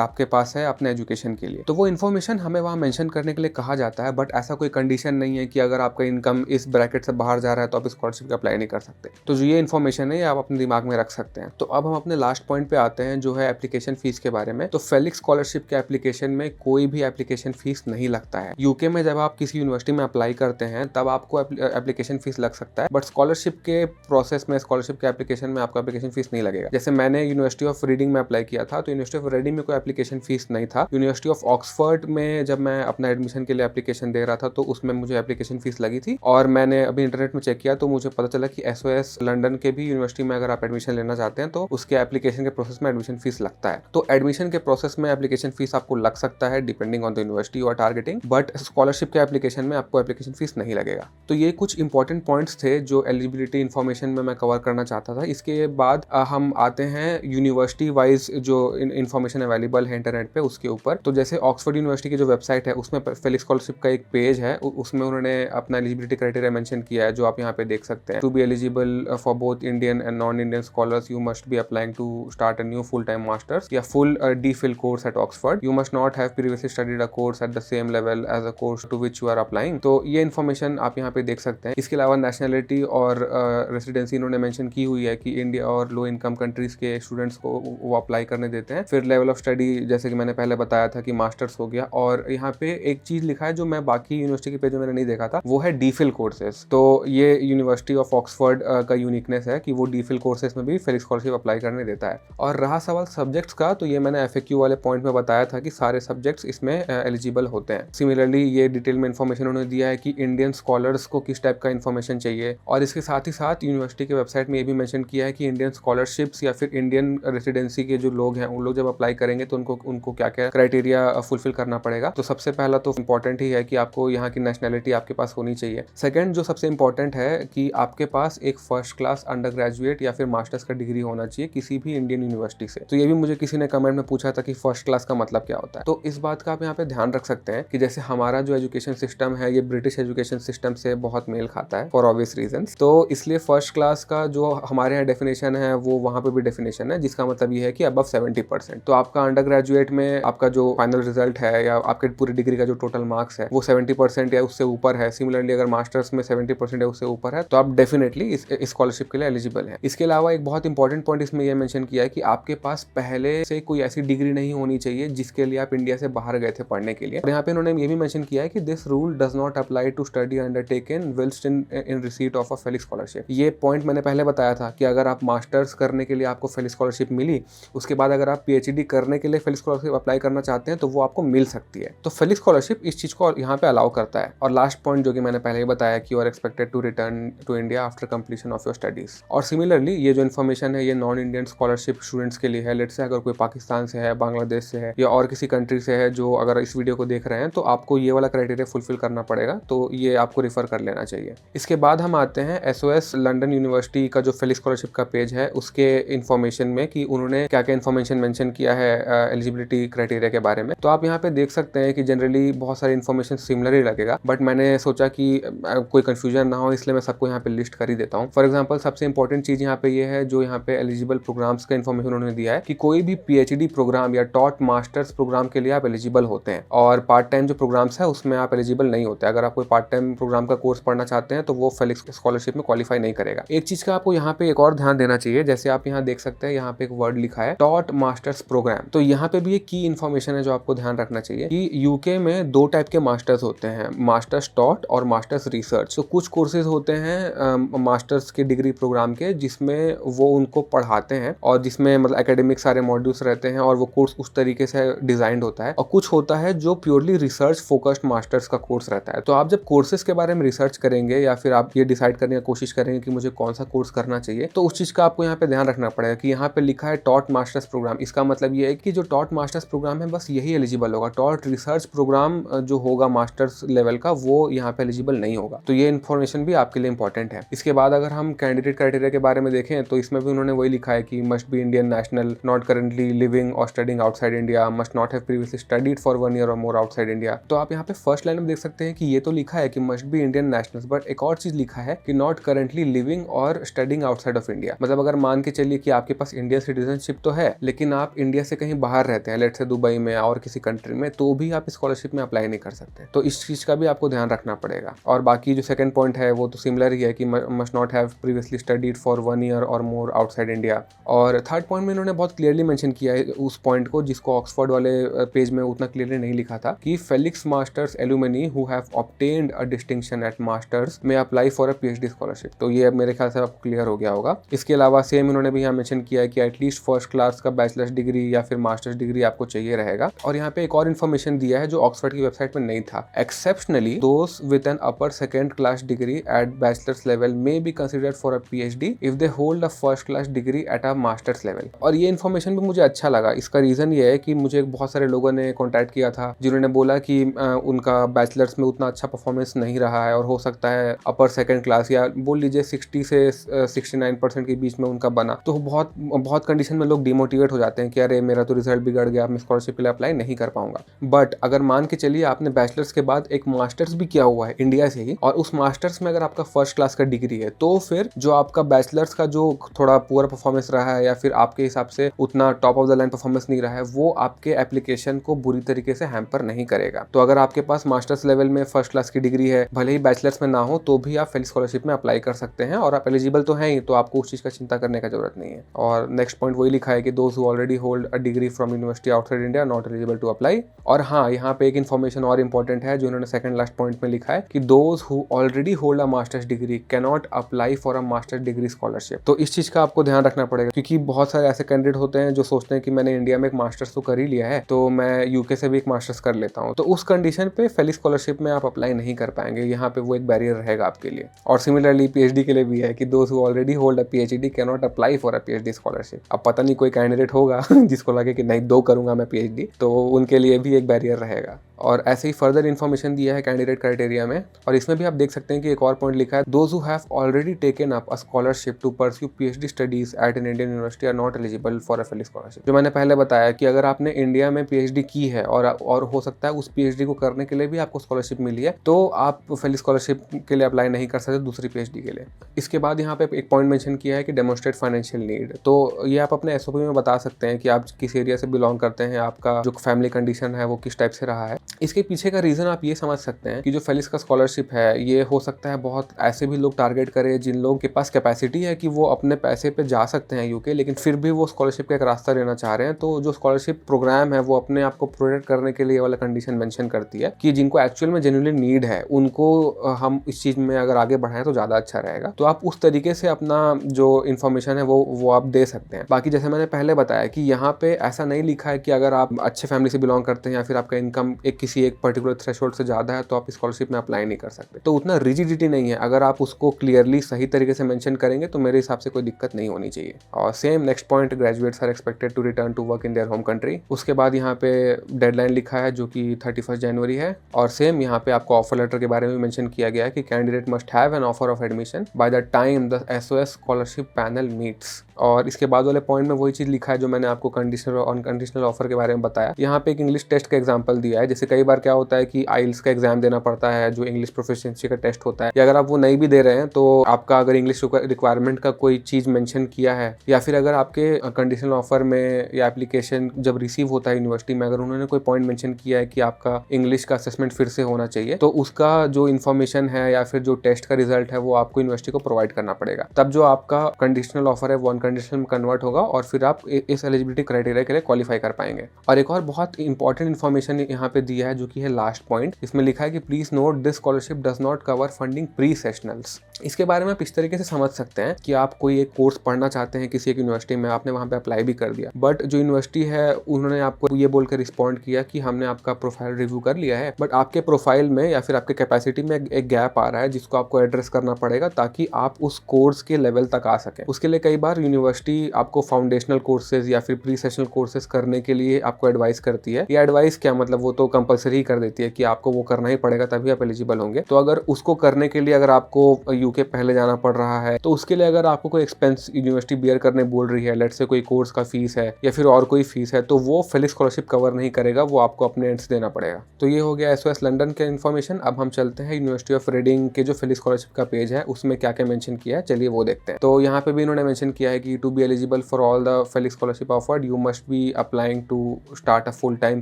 आपके पास है अपने एजुकेशन के लिए, तो वो इन्फॉर्मेशन हमें वहाँ मेंशन करने के लिए कहा जाता है। बट ऐसा कोई कंडीशन नहीं है कि अगर आपका इनकम इस ब्रैकेट से बाहर जा रहा है तो आप स्कॉलरशिप का अप्लाई नहीं कर सकते। तो जो ये इन्फॉर्मेशन है ये आप अपने दिमाग में रख सकते हैं। तो अब हम अपने लास्ट पॉइंट पे आते हैं जो है एप्लीकेशन फीस के बारे में। तो फेलिक्स स्कॉलरशिप के एप्लीकेशन में कोई भी एप्लीकेशन फीस नहीं लगता है। यूके में जब आप किसी यूनिवर्सिटी में अप्लाई करते हैं तब आपको एप्लीकेशन फीस लग सकता है, बट स्कॉलरशिप के प्रोसेस में, स्कॉलरशिप के एप्लीकेशन में आपको एप्लीकेशन फीस नहीं लगेगा। जैसे मैंने यूनिवर्सिटी ऑफ रीडिंग में अप्लाई किया था तो यूनिवर्सिटी ऑफ रीडिंग में कोई एप्लीकेशन फीस नहीं था। यूनिवर्सिटी ऑफ ऑक्सफोर्ड में जब मैं अपना एडमिशन के लिए एप्लीकेशन दे रहा था तो उसमें मुझे एप्लीकेशन फीस लगी थी, और मैंने अभी इंटरनेट में चेक किया तो मुझे पता चला कि एसओएस लंदन के भी यूनिवर्सिटी में अगर आप एडमिशन लेना चाहते हैं तो उसके एप्लीकेशन के प्रोसेस में एडमिशन फीस लगता है। तो एडमिशन के प्रोसेस में एप्लीकेशन फीस आपको लग सकता है depending on the university you are targeting, but scholarship के एप्लीकेशन में आपको एप्लीकेशन फीस नहीं लगेगा। तो ये कुछ इंपॉर्टेंट पॉइंट्स थे जो एलिजिबिलिटी इन्फॉर्मेशन में मैं कवर करना चाहता था। इसके बाद हम आते हैं यूनिवर्सिटी वाइज जो इन्फॉर्मेशन अवेलेबल है इंटरनेट पे उसके ऊपर। तो जैसे ऑक्सफोर्ड यूनिवर्सिटी की जो वेबसाइट है उसमें फेलिक्स स्कॉलरशिप का एक पेज है, उसमें उन्होंने अपना एलिजिबिलिटी क्राइटेरिया मेंशन किया है जो आप यहाँ पे देख सकते हैं। To be eligible for both Indian and non Indian scholars you must be applying to start a new full time masters या full DPhil course at Oxford. You must not have previously studied a course at the same level as a course to which you are applying. तो ये इन्फॉर्मेशन आप यहाँ पे देख सकते हैं। इसके अलावा नेशनलिटी और रेसिडेंसी इन्होंने मेंशन की हुई है कि इंडिया और लो इनकम कंट्रीज के स्टूडेंट्स को वो अप्लाई करने देते हैं। फिर लेवल ऑफ स्टडी जैसे कि मैंने पहले बताया था कि मास्टर्स हो गया, और यहाँ पे एक चीज लिखा है जो मैं बाकी यूनिवर्सिटी के पेज में मैंने नहीं देखा था, वो है DPhil कोर्सेज। तो ये यूनिवर्सिटी ऑफ ऑक्सफोर्ड का यूनिकनेस है कि वो DPhil कोर्सेज में भी फेलिक्स स्कॉलरशिप अप्लाई करने देता है। और रहा सवाल सब्जेक्ट्स का, तो ये मैंने FAQ वाले पॉइंट में बताया था कि सारे सब्जेक्ट्स इसमें एलिजिबल होते हैं। सिमिलरली ये डिटेल में इन्फॉर्मेशन उन्होंने दिया है कि इंडियन स्कॉलर्स को किस टाइप का इन्फॉर्मेशन चाहिए, और इसके साथ ही साथ यूनिवर्सिटी के वेबसाइट में ये भी मेंशन किया है कि इंडियन स्कॉलरशिप्स या फिर इंडियन रेसिडेंसी के जो लोग हैं उन लोग जब अप्लाई करेंगे तो उनको क्या क्या क्राइटेरिया फुलफिल करना पड़ेगा। तो सबसे पहला तो इंपॉर्टेंट ही है कि आपको यहाँ की नेशनलिटी आपके पास होनी चाहिए। सेकंड जो सबसे इंपॉर्टेंट है कि आपके पास एक फर्स्ट क्लास अंडर ग्रेजुएट या फिर मास्टर्स का डिग्री होना चाहिए किसी भी इंडियन यूनिवर्सिटी से। तो ये भी मुझे किसी ने कमेंट में पूछा था कि फर्स्ट क्लास का मतलब क्या होता है। तो इस बात का आप यहाँ पे ध्यान रख सकते हैं कि जैसे हमारा जो एजुकेशन सिस्टम है ये ब्रिटिश एजुकेशन सिस्टम से बहुत मेल खाता है फॉर ऑब्वियस रीजंस। तो इसलिए फर्स्ट क्लास का जो हमारे यहाँ डेफिनेशन है वो वहाँ पे भी डेफिनेशन है, जिसका मतलब ये है कि अबव 70%। तो आपका अंडर ग्रेजुएट में आपका जो फाइनल रिजल्ट है या आपके पूरी डिग्री का जो टोटल मार्क्स है वो 70% या उससे ऊपर है। सिमिलरली अगर मास्टर्स में 70% या उससे ऊपर है तो आप डेफिनेटली इस स्कॉलरशिप के लिए एलिजिबल है। इसके अलावा एक बहुत इंपॉर्टेंट पॉइंट इसमें यह मेंशन किया है कि आपके पास पहले से कोई ऐसी डिग्री नहीं होनी चाहिए जिसके लिए आप इंडिया से बाहर गए थे पढ़ने के लिए। और यहाँ पे उन्होंने ये भी मेंशन किया है कि this rule does not apply to study undertaken whilst in receipt of a Felix scholarship. ये पॉइंट मैंने पहले बताया था कि अगर आप मास्टर्स करने के लिए आपको फेलिक्स स्कॉलरशिप मिली, उसके बाद अगर आप PhD करने के लिए फेलिक्स स्कॉलरशिप अप्लाई करना चाहते हैं तो वो आपको मिल सकती है। तो फेलिक्स स्कॉलरशिप इस चीज को यहाँ पे अलाउ करता है। और लास्ट पॉइंट जो कि मैंने पहले ही बताया कि you are expected to return to India after completion of your studies. और सिमिलरली ये जो इन्फॉर्मेशन है ये नॉन इंडियन स्कॉलरशिप स्टूडेंट्स के लिए है। लेट्स से अगर कोई पाकिस्तान से है, बांग्लादेश से है या और किसी कंट्री से है जो अगर इस वीडियो को देख रहे हैं तो आपको ये वाला क्राइटेरिया फुलफिल करना पड़ेगा, तो ये आपको रिफर कर लेना चाहिए। इसके बाद हम आते हैं SOS लंदन यूनिवर्सिटी का जो फेलिक्स स्कॉलरशिप का पेज है उसके इन्फॉर्मेशन डिस्क्रिप्शन में कि उन्होंने क्या क्या इन्फॉर्मेशन मेंशन किया है एलिजिबिलिटी क्राइटेरिया के बारे में। तो आप यहाँ पे देख सकते हैं कि जनरली बहुत सारी इन्फॉर्मेशन सिमिलर ही लगेगा, बट मैंने सोचा कि कोई कंफ्यूजन ना हो, इसलिए मैं सबको यहाँ पे लिस्ट कर ही देता हूँ। फॉर एग्जाम्पल सबसे इंपॉर्टेंट चीज यहाँ पे ये है जो यहाँ पे एलिजिबल प्रोग्राम्स का इन्फॉर्मेशन उन्होंने दिया है कि कोई भी PhD प्रोग्राम या टॉट मास्टर्स प्रोग्राम के लिए आप एलिजिबल होते हैं, और पार्ट टाइम जो प्रोग्राम्स है उसमें आप एलिजिबल नहीं होते। अगर आप कोई पार्ट टाइम प्रोग्राम का कोर्स पढ़ना चाहते हैं तो वो फेलिक्स स्कॉलरशिप में क्वालिफाई नहीं करेगा। एक चीज का आपको यहाँ पे एक और ध्यान देना चाहिए, जैसे आप यहाँ देख सकते हैं यहाँ पे एक वर्ड लिखा है टॉट मास्टर्स प्रोग्राम। तो यहाँ पे भी एक की इन्फॉर्मेशन है जो आपको ध्यान रखना चाहिए कि यूके में 2 टाइप के मास्टर्स होते हैं, मास्टर्स टॉट और मास्टर्स रिसर्च। तो कुछ कोर्सेज होते हैं मास्टर्स के डिग्री प्रोग्राम के जिसमें वो उनको पढ़ाते हैं और जिसमें मतलब एकेडमिक सारे मॉड्यूल्स रहते हैं और वो कोर्स उस तरीके से डिजाइंड होता है, और कुछ होता है जो प्योरली रिसर्च फोकस्ड मास्टर्स का कोर्स रहता है। तो आप जब कोर्सेज के बारे में रिसर्च करेंगे या फिर आप ये डिसाइड करने की कोशिश करेंगे कि मुझे कौन सा कोर्स करना चाहिए, तो उस चीज का आपको यहाँ पे ध्यान रखना पड़ेगा कि यहाँ पे लिखा है टॉट मास्टर्स प्रोग्राम। इसका मतलब ये है कि जो टॉट मास्टर्स प्रोग्राम है बस यही एलिजिबल होगा। टॉट रिसर्च प्रोग्राम जो होगा मास्टर्स लेवल का वो यहाँ पे एलिजिबल नहीं होगा। तो ये इन्फॉर्मेशन भी आपके लिए इंपॉर्टेंट है। इसके बाद अगर हम कैंडिडेट क्राइटेरिया के बारे में देखें तो इसमें भी उन्होंने वही लिखा है कि must be Indian national, not currently living और studying outside India, must not have previously studied for 1 year और मोर आउटसाइड इंडिया। तो आप यहाँ पे फर्स्ट लाइन में देख सकते हैं कि ये तो लिखा है कि must be Indian nationals, but एक और चीज लिखा है कि नॉट करेंटली लिविंग और स्टडिंग आउटसाइड ऑफ इंडिया। मतलब अगर मान के चलिए कि आपके पास इंडियन सिटीजनशिप तो है लेकिन आप इंडिया से कहीं बाहर रहते हैं, लेट्स से दुबई में और किसी कंट्री में, तो भी आप स्कॉलरशिप में अप्लाई नहीं कर सकते। तो इस चीज का भी आपको ध्यान रखना पड़ेगा। और बाकी जो सेकंड पॉइंट है वो तो सिमिलर ही है कि must not have previously studied for 1 year और मोर आउटसाइड इंडिया। और थर्ड पॉइंट में इन्होंने बहुत क्लियरली मेंशन किया है उस पॉइंट को जिसको ऑक्सफोर्ड वाले पेज में उतना क्लियरली नहीं लिखा था कि Felix masters alumni who have obtained a distinction at masters में apply for a PhD scholarship. तो ये अब मेरे ख्याल से आपको क्लियर हो गया होगा। इसके अलावा सेम इन्होंने भी यहाँ मेंशन किया है कि एटलीस्ट फर्स्ट क्लास का बैचलर्स डिग्री या फिर मास्टर्स डिग्री आपको चाहिए रहेगा। और यहाँ पे एक और इन्फॉर्मेशन दिया है जो ऑक्सफोर्ड की वेबसाइट में नहीं था। Exceptionally those with an upper second class degree at bachelors level may be considered for a PhD if they hold a first class degree at a masters level. और ये इन्फॉर्मेशन भी मुझे अच्छा लगा। इसका रीजन ये है कि मुझे बहुत सारे लोगों ने कॉन्टैक्ट किया था जिन्होंने बोला कि उनका बैचलर्स में उतना अच्छा परफॉर्मेंस नहीं रहा है और हो सकता है अपर सेकेंड क्लास या बोल लीजिए 60 से 69% के बीच में उनका बना। तो बहुत कंडीशन में लोग डिमोटिवेट हो जाते हैं कि अरे मेरा तो रिजल्ट बिगड़ गया, मैं स्कॉलरशिप के लिए अप्लाई नहीं कर पाऊंगा। बट अगर मान के चलिए आपने बैचलर्स के बाद एक मास्टर्स भी किया हुआ है इंडिया से ही, और उस मास्टर्स में अगर आपका फर्स्ट क्लास का डिग्री है, तो फिर जो आपका बैचलर्स का जो थोड़ा पुअर परफॉर्मेंस रहा है या फिर आपके हिसाब से उतना top of the line performance नहीं रहा है, वो आपके एप्लीकेशन को बुरी तरीके से हैम्पर नहीं करेगा। तो अगर आपके पास मास्टर्स लेवल में फर्स्ट क्लास की डिग्री है, भले ही बैचलर्स में ना हो, तो भी आप फेलिक्स स्कॉलरशिप में अप्लाई कर सकते हैं और आप एलिजिबल तो हैं ही, तो आपको उस चीज का चिंता करने का जरूरत नहीं है। और नेक्स्ट पॉइंट वही लिखा है कि those who already hold a degree from university outside India not eligible to apply. और हाँ, यहाँ पे एक इन्फॉर्मेशन और इंपॉर्टेंट है जो उन्होंने सेकंड लास्ट पॉइंट में लिखा है कि those who already hold a masters degree can not apply for a masters degree scholarship. तो इस चीज का आपको ध्यान रखना पड़ेगा क्योंकि बहुत सारे ऐसे कैंडिडेट होते हैं जो सोचते हैं कि मैंने इंडिया में एक मास्टर्स तो कर ही लिया है तो मैं यूके से भी एक मास्टर्स कर लेता हूँ, तो उस कंडीशन पे फेलिक्स स्कॉलरशिप में आप अप्लाई नहीं कर पाएंगे। यहाँ पे वो एक बैरियर रहेगा आपके लिए। और सिमिलरली PhD के लिए भी है कि those who already hold a PhD can not apply for a PhD scholarship. अब पता नहीं कोई कैंडिडेट होगा जिसको लगे कि नहीं 2 करूंगा मैं PhD, तो उनके लिए भी एक बैरियर रहेगा। और ऐसे ही फर्दर इन्फॉर्मेशन दिया है कैंडिडेट क्राइटेरिया में। और इसमें भी आप देख सकते हैं कि एक और पॉइंट लिखा है those who have already taken up a scholarship to pursue PhD studies at an Indian university are not eligible for a Felix scholarship. जो मैंने पहले बताया कि अगर आपने इंडिया में PhD की है और हो सकता है उस PhD को करने के लिए भी आपको स्कॉलरशिप मिली है, तो आप फेलिक्स स्कॉलरशिप के लिए अप्लाई नहीं कर सकते दूसरी PhD के लिए। इसके बाद यहाँ पे एक पॉइंट मेंशन किया है कि डेमोन्स्ट्रेट फाइनेंशियल नीड। तो ये आप अपने SOP में बता सकते हैं कि आप किस एरिया से बिलोंग करते हैं, आपका जो फैमिली कंडीशन है वो किस टाइप से रहा है। इसके पीछे का रीजन आप ये समझ सकते हैं कि जो फेलिक्स का स्कॉलरशिप है ये हो सकता है बहुत ऐसे भी लोग टारगेट करे जिन लोगों के पास कैपेसिटी है कि वो अपने पैसे पे जा सकते हैं यूके, लेकिन फिर भी वो स्कॉलरशिप का एक रास्ता लेना चाह रहे हैं। तो जो स्कॉलरशिप प्रोग्राम है वो अपने आप को प्रोटेक्ट करने के लिए वाला कंडीशन मेंशन करती है कि जिनको एक्चुअल में जेन्युइनली नीड है उनको हम इस चीज में अगर आगे बढ़ाएं तो ज्यादा अच्छा रहेगा। तो आप उस तरीके से अपना जो इन्फॉर्मेशन है वो आप दे सकते हैं। बाकी जैसे मैंने पहले बताया कि यहाँ पे ऐसा नहीं लिखा है कि अगर आप अच्छे फैमिली से बिलोंग करते हैं या फिर आपका इनकम एक किसी एक पर्टिकुलर थ्रेशोल्ड से ज़्यादा है तो आप स्कॉलरशिप में अप्लाई नहीं कर सकते। तो उतना रिजिडिटी नहीं है, अगर आप उसको क्लियरली सही तरीके से मेंशन करेंगे तो मेरे हिसाब से कोई दिक्कत नहीं होनी चाहिए। और same next point, graduates are expected to return to work in their home country. उसके बाद यहाँ पे डेडलाइन लिखा है जो कि 31 जनवरी है। और सेम यहाँ पे आपको ऑफर लेटर के बारे में मेंशन किया गया है कि candidate must have an offer of admission by the time the SOS scholarship panel meets. और इसके बाद वाले पॉइंट में वही चीज़ लिखा है जो मैंने आपको कंडीशनल और अनकंडीशनल ऑफर के बारे में बताया। यहाँ पे एक इंग्लिश टेस्ट का एग्जांपल दिया है। जैसे कई बार क्या होता है कि आइल्स का एग्जाम देना पड़ता है जो इंग्लिश प्रोफिशिएंसी का टेस्ट होता है, या अगर आप वो नहीं भी दे रहे हैं तो आपका अगर इंग्लिश रिक्वायरमेंट का कोई चीज़ मेंशन किया है, या फिर अगर आपके कंडीशनल ऑफर में या एप्लीकेशन जब रिसीव होता है यूनिवर्सिटी में, अगर उन्होंने कोई पॉइंट मेंशन किया है कि आपका इंग्लिश का असेसमेंट फिर से होना चाहिए, तो उसका जो इन्फॉर्मेशन है या फिर जो टेस्ट का रिजल्ट है वो आपको यूनिवर्सिटी को प्रोवाइड करना पड़ेगा। तब जो आपका कंडीशनल ऑफर है वो अनकंडीशनल में कन्वर्ट होगा और फिर आप इस एलिजिबिलिटी क्राइटेरिया के लिए क्वालिफाई कर पाएंगे। और एक और बहुत इंपॉर्टेंट इन्फॉर्मेशन यहाँ पे दिया है जो कि है लास्ट पॉइंट। इसमें लिखा है कि please note this scholarship does not cover funding pre sessionals. इसके बारे में आप इस तरीके से समझ सकते हैं कि आप कोई एक कोर्स पढ़ना चाहते हैं किसी एक यूनिवर्सिटी में, आपने वहाँ पे अप्लाई भी कर दिया, बट जो यूनिवर्सिटी है उन्होंने आपको ये बोलकर रिस्पॉन्ड किया कि हमने आपका प्रोफाइल रिव्यू कर लिया है, बट आपके प्रोफाइल में या फिर आपके कैपेसिटी में एक गैप आ रहा है जिसको आपको एड्रेस करना पड़ेगा ताकि आप उस कोर्स के लेवल तक आ सकें। उसके लिए कई बार यूनिवर्सिटी आपको फाउंडेशनल कोर्सेज या फिर प्री सेशनल कोर्सेज करने के लिए आपको एडवाइस करती है। ये एडवाइस क्या मतलब, वो तो कंपलसरी कर देती है कि आपको वो करना ही पड़ेगा तभी आप एलिजिबल होंगे। तो अगर उसको करने के लिए अगर आपको यूके पहले जाना पड़ रहा है तो उसके लिए अगर आपको कोई एक्सपेंस यूनिवर्सिटी बियर करने बोल रही है, लेट से कोई कोर्स का फीस है या फिर और कोई फीस है, तो वो फेलिक्स स्कॉलरशिप कवर नहीं करेगा, वो आपको अपने एंड से देना पड़ेगा। तो ये हो गया SOS लंदन के इन्फॉर्मेशन। अब हम चलते हैं यूनिवर्सिटी ऑफ रीडिंग के जो फेलिक्स स्कॉलरशिप का पेज है उसमें क्या क्या मेंशन किया है, चलिए वो देखते हैं। तो यहाँ पे भी इन्होंने मेंशन किया है कि to be eligible for all the Felix scholarship offered you must be applying to start a full time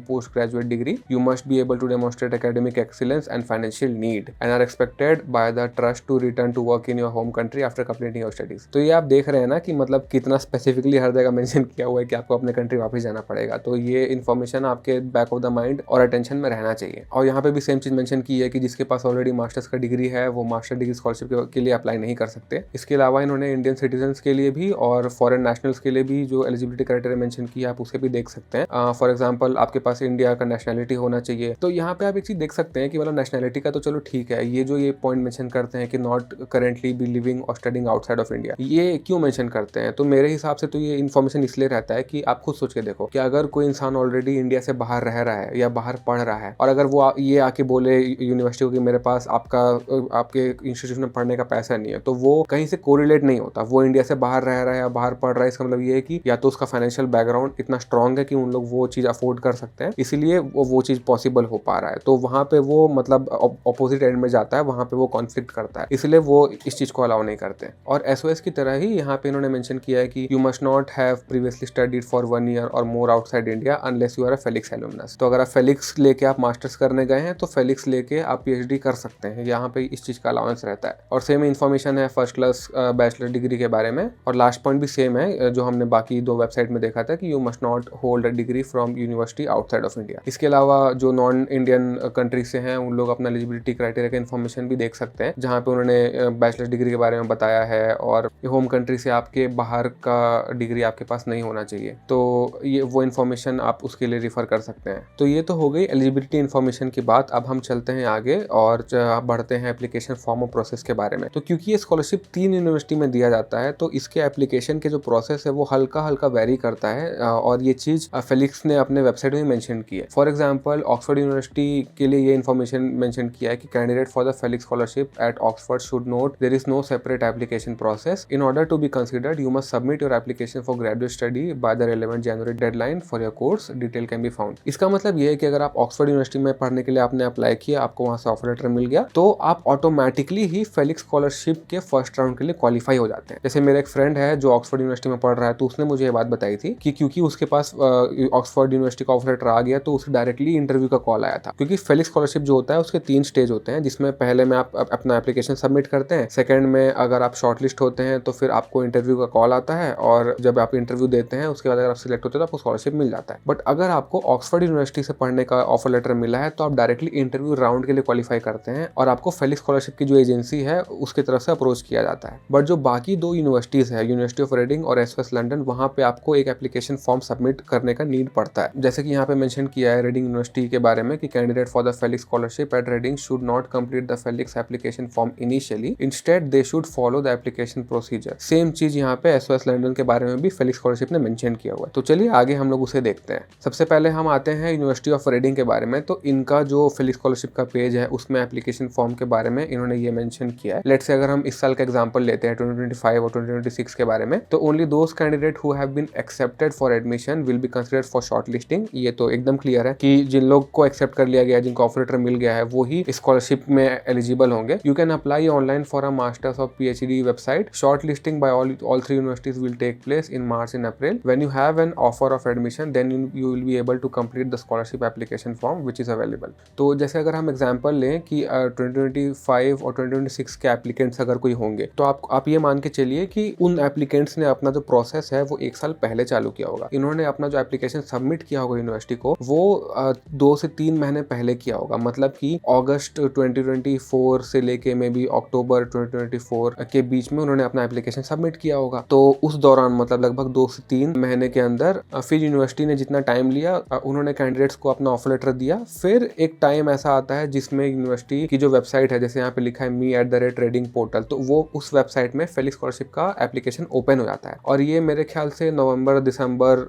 postgraduate degree, you must be able to demonstrate academic excellence and financial need and are expected by the trust to return to work in your home country after completing your studies. तो ये आप देख रहे हैं ना कि मतलब कितना स्पेसिफिकली हर जगह मेंशन किया हुआ है कि आपको अपने कंट्री वापस जाना पड़ेगा। तो ये इन्फॉर्मेशन आपके बैक ऑफ द माइंड और अटेंशन में रहना चाहिए। और यहाँ पे भी सेम चीज मेंशन की है कि जिसके पास ऑलरेडी मास्टर्स का डिग्री है वो मास्टर डिग्री स्कॉलरशिप के लिए अप्लाई नहीं कर सकते। इसके अलावा इन्होंने इंडियन सिटीजन्स के लिए भी और फॉरेन नेशनल्स के लिए भी जो एलिजिबिलिटी क्राइटेरिया मेंशन किया आप उसे भी देख सकते हैं। फॉर एग्जांपल आपके पास इंडिया का नेशनैलिटी होना चाहिए। तो यहाँ पे आप एक चीज देख सकते हैं कि मतलब नेशनैलिटी का तो चलो ठीक है, ये जो ये पॉइंट मेंशन करते हैं कि नॉट करेंटली बी लिविंग और स्टडिंग आउटसाइड ऑफ इंडिया, ये क्यों मेंशन करते हैं? तो मेरे हिसाब से तो ये इन्फॉर्मेशन इसलिए रहता है कि आप खुद सोच के देखो कि अगर कोई इंसान ऑलरेडी इंडिया से बाहर रह रहा है या बाहर पढ़ रहा है और अगर वो ये आके बोले यूनिवर्सिटी को कि मेरे पास आपके इंस्टीट्यूशन में पढ़ने का पैसा नहीं है, तो वो कहीं से कोरिलेट नहीं होता। वो इंडिया से बाहर रह रहा है या बाहर पढ़ रहा है, इसका मतलब ये है कि या तो उसका फाइनेंशियल बैकग्राउंड इतना स्ट्रांग है कि उन लोग वो चीज़ अफोर्ड कर सकते हैं, इसीलिए वो चीज़ पॉसिबल हो पा रहा है। तो वहाँ पे वो मतलब अपोजिट एंड में जाता है, वहाँ पे वो कॉन्फ्लिक्ट करता है, इसलिए वो इस चीज़ को अलाउ नहीं करते। और SOS की तरह ही यहाँ पे इन्होंने मेंशन किया है कि you must not have previously studied for 1 year और more outside India unless you are a Felix alumnus. तो अगर आप फेलिक्स लेके आप मास्टर्स करने गए हैं तो फेलिक्स लेके आप PhD कर सकते हैं, यहाँ पे इस चीज़ का अलाउंस रहता है। और सेम इन्फॉर्मेशन है फर्स्ट क्लास बैचलर डिग्री के बारे में। और लास्ट पॉइंट भी सेम है जो हमने बाकी दो वेबसाइट में देखा था कि you must not hold a degree from university outside of India. इसके अलावा जो नॉन इंडियन कंट्री से हैं उन लोग अपना एलिजिबिलिटी क्राइटेरिया का इन्फॉर्मेशन भी देख सकते हैं, जहाँ पे उन्होंने बैचलर डिग्री के बारे में बताया है और होम कंट्री से आपके बाहर का डिग्री आपके पास नहीं होना चाहिए। तो ये वो इन्फॉर्मेशन आप उसके लिए रिफर कर सकते हैं। तो ये तो हो गई एलिजिबिलिटी इन्फॉर्मेशन की बात। अब हम चलते हैं आगे और बढ़ते हैं एप्लीकेशन फॉर्म और प्रोसेस के बारे में। तो क्योंकि ये स्कॉलरशिप 3 यूनिवर्सिटी में दिया जाता है तो इसके एप्लीकेशन के जो प्रोसेस है वो हल्का हल्का वेरी करता है और ये चीज फेलिक्स ने अपने वेबसाइट में मेंशन की है। फॉर एग्जांपल ऑक्सफोर्ड यूनिवर्सिटी के लिए ये इन्फॉर्मेशन मेंशन किया है कि candidate for the Felix scholarship at Oxford should note there is no separate application process in order to be considered you must submit your application for graduate study by the relevant January deadline for your course detail can be found. इसका मतलब ये है कि अगर आप ऑक्सफोर्ड यूनिवर्सिटी में पढ़ने के लिए आपने अप्लाई किया, आपको वहां से ऑफर लेटर मिल गया, तो आप ऑटोमेटिकली ही फेलिक्स स्कॉलरशिप के फर्स्ट राउंड के लिए क्वालिफाई हो जाते हैं। जैसे मेरा एक फ्रेंड है जो ऑक्सफोर्ड यूनिवर्सिटी में पढ़ रहा है, तो उसने मुझे ये बात बताई थी कि क्योंकि उसके पास ऑक्सफोर्ड यूनिवर्सिटी का ऑफर लेटर आ गया तो उसे डायरेक्टली इंटरव्यू का कॉल आया था। क्योंकि फेलिक्स स्कॉलरशिप जो होता है उसके 3 स्टेज होते हैं, जिसमें पहले में आप अपना एप्लीकेशन सबमिट करते हैं, सेकंड में अगर आप शॉर्टलिस्ट होते हैं तो फिर आपको इंटरव्यू का कॉल आता है और जब आप इंटरव्यू देते हैं उसके बाद अगर आप सिलेक्ट होते हैं तो आपको स्कॉलरशिप मिल जाता है। बट अगर आपको ऑक्सफोर्ड यूनिवर्सिटी से पढ़ने का ऑफर लेटर मिला है तो आप डायरेक्टली इंटरव्यू राउंड के लिए क्वालिफाई करते हैं और आपको फेलिक्स स्कॉलरशिप की जो एजेंसी है उसकी तरफ से अप्रोच किया जाता है। बट जो बाकी 2 यूनिवर्सिटीज है, यूनिवर्सिटी ऑफ रीडिंग और SOS लंदन, वहां पे आपको एक एप्लीकेशन फॉर्म सबमिट करने का नीड पड़ता है। जैसे कि यहाँ पे मेंशन किया है रीडिंग यूनिवर्सिटी 3 के बारे में कि candidate for the Felix scholarship at Reading should not complete the Felix application form initially, instead they should follow the application procedure. Same चीज यहाँ पे एसओएस लंदन के बारे में भी फेलिक्स स्कॉलरशिप ने मेंशन किया हुआ है। तो चलिए आगे हम लोग उसे देखते हैं। सबसे पहले हम आते हैं यूनिवर्सिटी ऑफ रेडिंग के बारे में। तो इनका जो फेलिक्स स्कॉलरशिप का पेज है उसमें एप्लीकेशन फॉर्म के बारे में इन्होंने ये मेंशन किया है। लेट्स से अगर हम इस साल का एग्जांपल लेते हैं 2025 और 2026 के बारे में, तो only those candidate who have been accepted for admission will be considered for short listing. ये तो एकदम क्लियर है कि जिन लोग को एक्सेप्ट कर लिया गया है, जिनको ऑफर लेटर मिल गया है, वो ही स्कॉलरशिप में एलिजिबल होंगे। You can apply online for a master's of PhD website. Short listing by all 3 universities will take place in March and April. When you have an offer of admission then you will be able to complete the scholarship application form which is available. तो जैसे अगर हम एग्जांपल लें कि 2025 और 2026 के एप्लीकेंट्स अगर कोई होंगे, तो आप ये मान के चलिए कि उन एप्लीकेंट्स ने अपना जो प्रोसेस है वो 1 साल पहले चालू किया होगा। इन्होंने अपना जो एप्लीकेशन सबमिट किया होगा यूनिवर्सिटी को, वो 2 से 3 महीने पहले किया होगा। मतलब कि अगस्त 2024 से लेके मे बी अक्टूबर 2024 के बीच में उन्होंने अपना एप्लीकेशन सबमिट किया होगा। तो उस दौरान मतलब लगभग 2 से 3 महीने के अंदर फिर यूनिवर्सिटी ने जितना टाइम लिया, उन्होंने कैंडिडेट्स को अपना ऑफर लेटर दिया। फिर एक टाइम ऐसा आता है जिसमें यूनिवर्सिटी की जो वेबसाइट है, जैसे यहाँ पे लिखा है me@reding पोर्टल, तो वो उस वेबसाइट में फेलिक्स स्कॉलरशिप का एप्लीकेशन ओपन हो जाता है। और ये मेरे ख्याल से नवंबर दिसंबर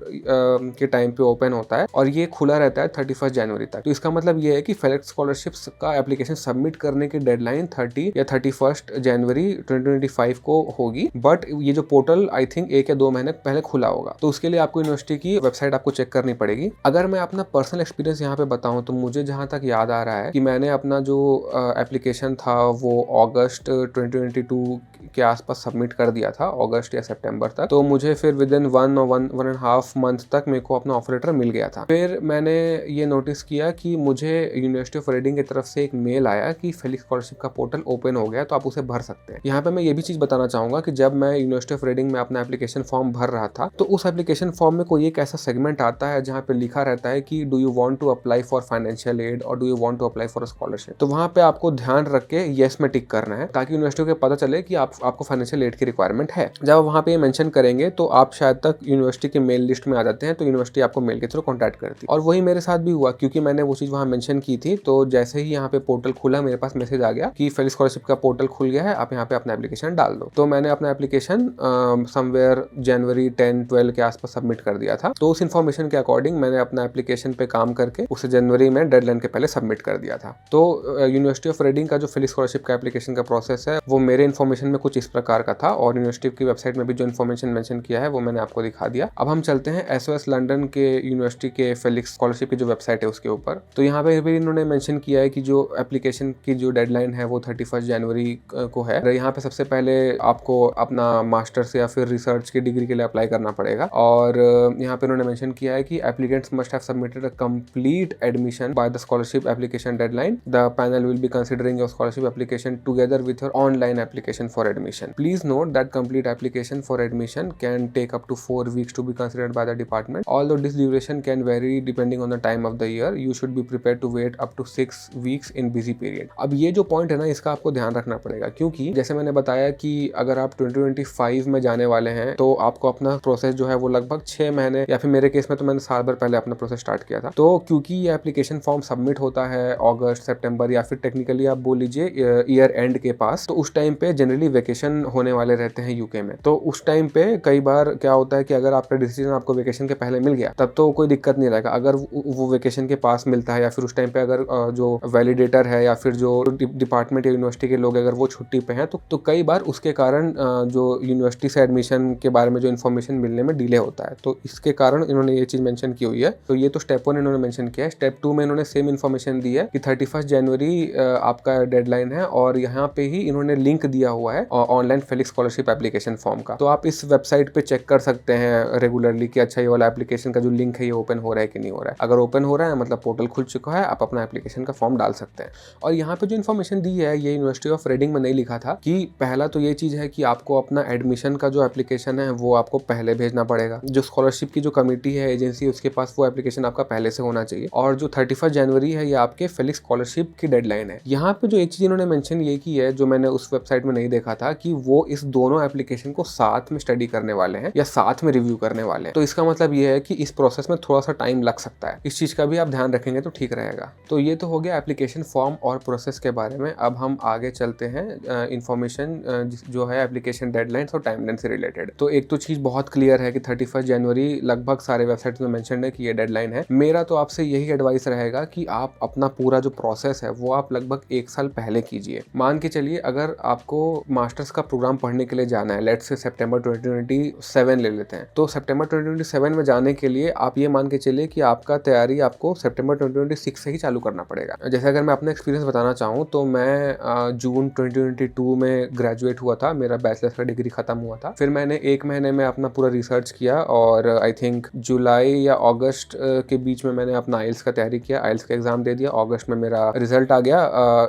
के टाइम पे ओपन होता है और ये खुला रहता है 31 जनवरी तक। तो इसका मतलब ये है कि फेलिक्स स्कॉलरशिप का एप्लीकेशन सबमिट करने की डेडलाइन 30 या 31 जनवरी 2025 को होगी। बट ये जो पोर्टल आई थिंक 1 या 2 महीने पहले खुला होगा, तो उसके लिए आपको यूनिवर्सिटी की वेबसाइट आपको चेक करनी पड़ेगी। अगर मैं अपना पर्सनल एक्सपीरियंस यहाँ पे बताऊं, तो मुझे जहाँ तक याद आ रहा है कि मैंने अपना जो एप्लीकेशन था वो अगस्त 2022 के आसपास सबमिट कर दिया था, अगस्त या सितंबर तक। तो मुझे फिर विद इन 1.5 मंथ तक मेरे को अपना ऑफर लेटर मिल गया था। फिर मैंने ये नोटिस किया कि मुझे यूनिवर्सिटी ऑफ रेडिंग की तरफ से एक मेल आया कि फेलिक्स स्कॉलरशिप का पोर्टल ओपन हो गया, तो आप उसे भर सकते हैं। यहाँ पे मैं ये भी चीज बताना चाहूंगा कि जब मैं यूनिवर्सिटी ऑफ रेडिंग में अपना एप्लीकेशन फॉर्म भर रहा था, तो उस एप्लीकेशन फॉर्म में कोई एक ऐसा सेगमेंट आता है जहाँ पे लिखा रहता है कि do you want to apply for financial aid और do you want to apply for a scholarship. तो वहाँ पे आपको ध्यान रख के येस में टिक करना है, ताकि यूनिवर्सिटी को पता चले कि आपको फाइनेंशियल एड की रिक्वायरमेंट है। जब वहाँ पे मेंशन करेंगे तो आप शायद तक यूनिवर्सिटी के मेल लिस्ट में आ जाते हैं, तो यूनिवर्सिटी आपको मेल के थ्रू कॉन्टैक्ट करती है। और वही मेरे साथ भी हुआ, क्योंकि मैंने वो चीज वहाँ मेंशन की थी। तो जैसे ही यहाँ पे पोर्टल खुला, मेरे पास मैसेज आ गया कि फेलिक्स स्कॉलरशिप का पोर्टल खुल गया है, आप यहाँ पे अपना एप्लीकेशन डाल दो। तो मैंने अपना एप्लीकेशन समवेयर जनवरी 10-12 के आसपास सबमिट कर दिया था। तो उस इन्फॉर्मेशन के अकॉर्डिंग मैंने अपना एप्लीकेशन पे काम करके उसे जनवरी में डेडलाइन के पहले सबमिट कर दिया था। तो यूनिवर्सिटी ऑफ रेडिंग का जो फेलिक्स स्कॉलरशिप का एप्लीकेशन का प्रोसेस है वो मेरे इन्फॉर्मेशन में कुछ इस प्रकार का था, और यूनिवर्सिटी की वेबसाइट में भी जो इन्फॉर्मेशन मेंशन किया है वो मैंने आपको दिखा दिया। अब हम चलते हैं एसओएस लंदन के यूनिवर्सिटी के फेलिक्स स्कॉलरशिप की जो वेबसाइट है उसके ऊपर। तो यहाँ पे भी इन्होंने मेंशन किया है कि जो एप्लीकेशन की जो डेडलाइन है वो 31 जनवरी को है। यहाँ पे सबसे पहले आपको अपना मास्टर्स या फिर रिसर्च की डिग्री के लिए अप्लाई करना पड़ेगा। और यहाँ पे उन्होंने मेंशन किया है कि applicants must have submitted a complete admission by the scholarship application deadline. The panel will be considering your scholarship application together with your online application for admission. Please note that complete application for admission can take up to 4 weeks to be considered by the department. Although this duration can vary depending on the time of the year, you should be prepared to wait up to 6 weeks in busy period. अब ये जो पॉइंट है ना, इसका आपको ध्यान रखना पड़ेगा, क्योंकि जैसे मैंने बताया कि अगर आप 2025 में जाने वाले हैं तो आपको अपना प्रोसेस जो है वो लगभग 6 महीने, या फिर मेरे केस में तो मैंने साल भर पहले अपना प्रोसेस स्टार्ट किया था। तो क्योंकि ये एप्लीकेशन फॉर्म सबमिट होता है अगस्त सितंबर या फिर टेक्निकली आप बोल लीजिए ईयर एंड के पास, तो उस टाइम पे जनरली वेकेशन होने वाले रहते हैं यूके में। तो उस टाइम पे कई बार क्या होता है कि अगर आपका डिसीजन आपको वेकेशन के पहले मिल गया तब तो कोई दिक्कत नहीं रहेगा। अगर वो वेकेशन के पास मिलता है या फिर उस टाइम पे अगर जो वैलिडेटर है या फिर जो डिपार्टमेंट या यूनिवर्सिटी के लोग अगर वो छुट्टी पे हैं तो कई बार उसके कारण जो यूनिवर्सिटी से एडमिशन के बारे में जो इन्फॉर्मेशन मिलने में डिले होता है। तो इसके कारण इन्होंने ये चीज मेंशन की हुई है। तो ये तो स्टेप 1 इन्होंने मेंशन किया है। स्टेप 2 में इन्होंने सेम इन्फॉर्मेशन दी है कि 31 जनवरी आपका डेडलाइन है, और यहाँ पे ही इन्होंने लिंक दिया हुआ है online Felix scholarship application form का। तो आप इस वेबसाइट पे चेक कर सकते हैं रेगुलरली कि अच्छा ये वाला एप्लीकेशन का जो लिंक है ये ओपन हो रहा है कि नहीं हो रहा है। अगर ओपन हो रहा है मतलब पोर्टल खुल चुका है, आप अपना एप्लीकेशन का फॉर्म डाल सकते हैं। और यहाँ पे जो इन्फॉर्मेशन दी है ये यूनिवर्सिटी ऑफ रेडिंग में नहीं लिखा था कि पहला तो ये चीज है कि आपको अपना एडमिशन का जो एप्लीकेशन है वो आपको पहले भेजना पड़ेगा। जो स्कॉलरशिप की जो कमिटी है, एजेंसी, उसके पास वो एप्लीकेशन आपका पहले से होना चाहिए। और जो 31 जनवरी है ये आपके फेलिक्स स्कॉलरशिप की डेडलाइन है। यहाँ पे जो एक चीज इन्होंने मेंशन ये की है जो मैंने उस वेबसाइट में नहीं देखा था कि वो इस दोनों एप्लीकेशन को साथ में स्टडी करने वाले हैं या साथ में रिव्यू करने वाले हैं। तो इसका मतलब ये है कि इस प्रोसेस में थोड़ा सा टाइम लग सकता है। इस चीज का भी आप ध्यान रखेंगे तो ठीक रहेगा। तो ये तो हो गया एप्लीकेशन फॉर्म और प्रोसेस के बारे में। अब हम आगे चलते हैं इंफॉर्मेशन जो है एप्लीकेशन डेडलाइंस और टाइमलाइन से रिलेटेड। तो एक तो चीज बहुत क्लियर है कि 31 जनवरी लगभग सारे वेबसाइट्स में मेंशन है कि ये डेडलाइन है। मेरा तो आपसे यही एडवाइस रहेगा कि आप अपना पूरा जो प्रोसेस है वो आप लगभग 1 साल पहले कीजिए। मान के चलिए अगर आपको मास्टर्स का प्रोग्राम पढ़ने के लिए जाना है, लेट्स से सितंबर 2027 ले लेते हैं, तो सितंबर 2027 में जाने के लिए आप ये मान के चलिए कि आपका तैयारी आपको सितंबर 2026 से ही चालू करना पड़ेगा। जैसे अगर मैं अपना एक्सपीरियंस बताना चाहूँ तो मैं जून 2022 में ग्रेजुएट हुआ था, मेरा बैचलर्स का डिग्री खत्म हुआ था। फिर मैंने 1 महीने में अपना पूरा रिसर्च किया और आई थिंक जुलाई या अगस्त के बीच में मैंने अपना आइल्स का तैयारी किया, आइल्स का एग्जाम दे दिया। अगस्त में मेरा रिजल्ट आ गया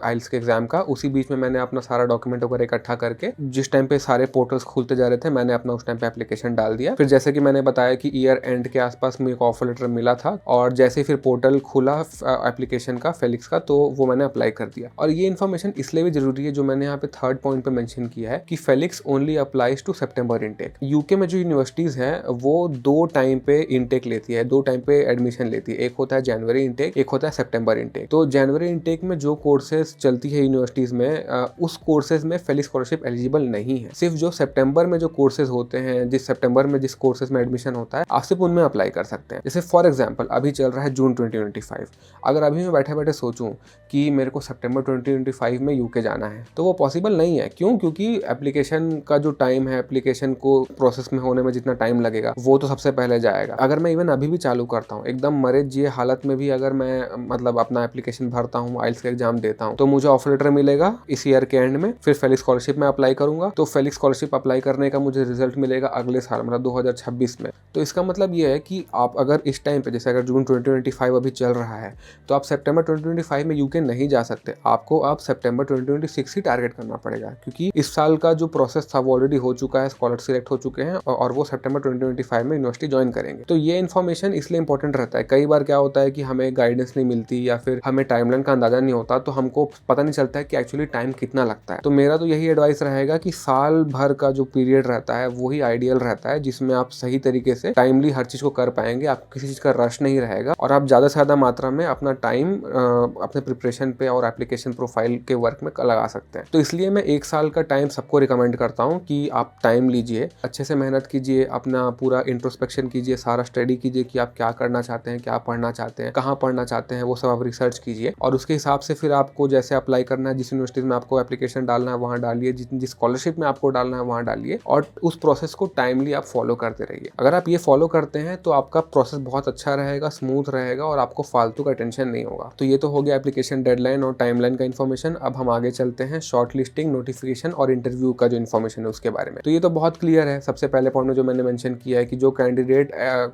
आइल्स के एग्जाम का। उसी बीच में मैंने अपना सारा डॉक्यूमेंट वगैरह इकट्ठा करके, जिस टाइम पे सारे पोर्टल्स खुलते जा रहे थे, मैंने अपना उस टाइम पे एप्लीकेशन डाल दिया। फिर जैसे कि मैंने बताया कि ईयर एंड के आसपास मुझे ऑफर लेटर मिला था और जैसे फिर पोर्टल खुला एप्लीकेशन का फेलिक्स का, तो वो मैंने अप्लाई कर दिया। और ये इन्फॉर्मेशन इसलिए भी जरूरी है जो मैंने यहाँ पे थर्ड पॉइंट पे मेंशन किया है कि Felix only applies to September intake. UK में जो यूनिवर्सिटीज हैं वो 2 टाइम पे इनटेक लेती है, 2 टाइम पे एडमिशन लेती है। एक होता है जनवरी इनटेक, एक होता है सितंबर इनटेक। तो जनवरी इनटेक में जो कोर्सेज चलती है यूनिवर्सिटीज में, उस कोर्सेज में फेलिक्स स्कॉलरशिप एलिजिबल नहीं है। सिर्फ जो सितंबर में जो कोर्सेज होते हैं, जिस सितंबर में जिस कोर्सेज में एडमिशन होता है, आप सिर्फ उनमें अप्लाई कर सकते हैं। जैसे फॉर एग्जाम्पल अभी चल रहा है जून 2025। अगर अभी मैं बैठे बैठे सोचूं कि मेरे को सितंबर 2025 में यूके जाना है तो वो पॉसिबल नहीं है। क्यों? क्योंकि एप्लीकेशन का जो टाइम है, एप्लीकेशन को प्रोसेस में होने में जितना टाइम लगेगा वो तो सबसे पहले जाएगा। अगर मैं इवन अभी भी चालू करता हूँ एकदम मरे जिए हालत में भी, अगर मैं मतलब अपना एप्लीकेशन भरता हूँ, आइल्स का एग्जाम देता हूँ, तो मुझे ऑफर लेटर मिलेगा इस ईयर के एंड में। फिर फेलिक्स स्कॉलरशिप में अप्लाई करूंगा तो फेलिक्स स्कॉलरशिप अप्लाई करने का मुझे रिजल्ट मिलेगा अगले साल, मतलब 2026 में। तो इसका मतलब ये है कि आप अगर इस टाइम पे, जैसे अगर जून 2025 अभी चल रहा है, तो आप सितंबर 2025 में यूके नहीं जा सकते। आपको आप सितंबर 2026 ही टारगेट करना पड़ेगा, क्योंकि इस साल का जो प्रोसेस था वो ऑलरेडी हो चुका है, स्कॉलर सिलेक्ट हो चुके हैं और वो सितंबर 2025 में यूनिवर्सिटी ज्वाइन करेंगे। तो ये इन्फॉर्मेशन इसलिए इंपॉर्टेंट रहता है। कई बार क्या होता है कि हमें गाइडेंस नहीं मिलती या फिर हमें टाइमलाइन का अंदाजा नहीं होता, तो हमको पता नहीं चलता है कि एक्चुअली टाइम कितना लगता है। तो मेरा तो यही एडवाइस रहेगा कि साल भर का जो पीरियड रहता है वही आइडियल रहता है, जिसमें आप सही तरीके से टाइमली हर चीज को कर पाएंगे। आपको किसी चीज का रश नहीं रहेगा और आप ज्यादा से ज्यादा मात्रा में अपना टाइम अपने प्रिपरेशन पे और एप्लीकेशन प्रोफाइल के वर्क में लगा सकते हैं। तो इसलिए मैं 1 साल का टाइम सबको रिकमेंड करता हूँ कि आप टाइम लीजिए, अच्छे से मेहनत कीजिए, अपना पूरा इंट्रोस्पेक्शन कीजिए, सारा स्टडी कीजिए कि आप क्या करना चाहते हैं, क्या पढ़ना चाहते हैं, कहाँ पढ़ना चाहते हैं, वो सब आप रिसर्च कीजिए। और उसके हिसाब से फिर आपको जैसे अप्लाई करना है, जिस यूनिवर्सिटी में आपको एप्लीकेशन डालना है वहाँ डालिए, जिस स्कॉलरशिप में आपको डालना है वहाँ डालिए, और उस प्रोसेस को टाइमली आप फॉलो करते रहिए। अगर आप ये फॉलो करते हैं तो आपका प्रोसेस बहुत अच्छा रहेगा, स्मूथ रहेगा और आपको फालतू का टेंशन नहीं होगा। तो ये तो हो गया एप्लीकेशन डेडलाइन और टाइमलाइन का इन्फॉर्मेशन। अब हम आगे चलते हैं शॉर्ट लिस्टिंग, नोटिफिकेशन और इंटरव्यू का जो इन्फॉर्मेशन है उसके बारे में। तो ये तो बहुत क्लियर है। सबसे पहले पॉइंट में जो मैंने मेंशन किया है कि जो कैंडिडेट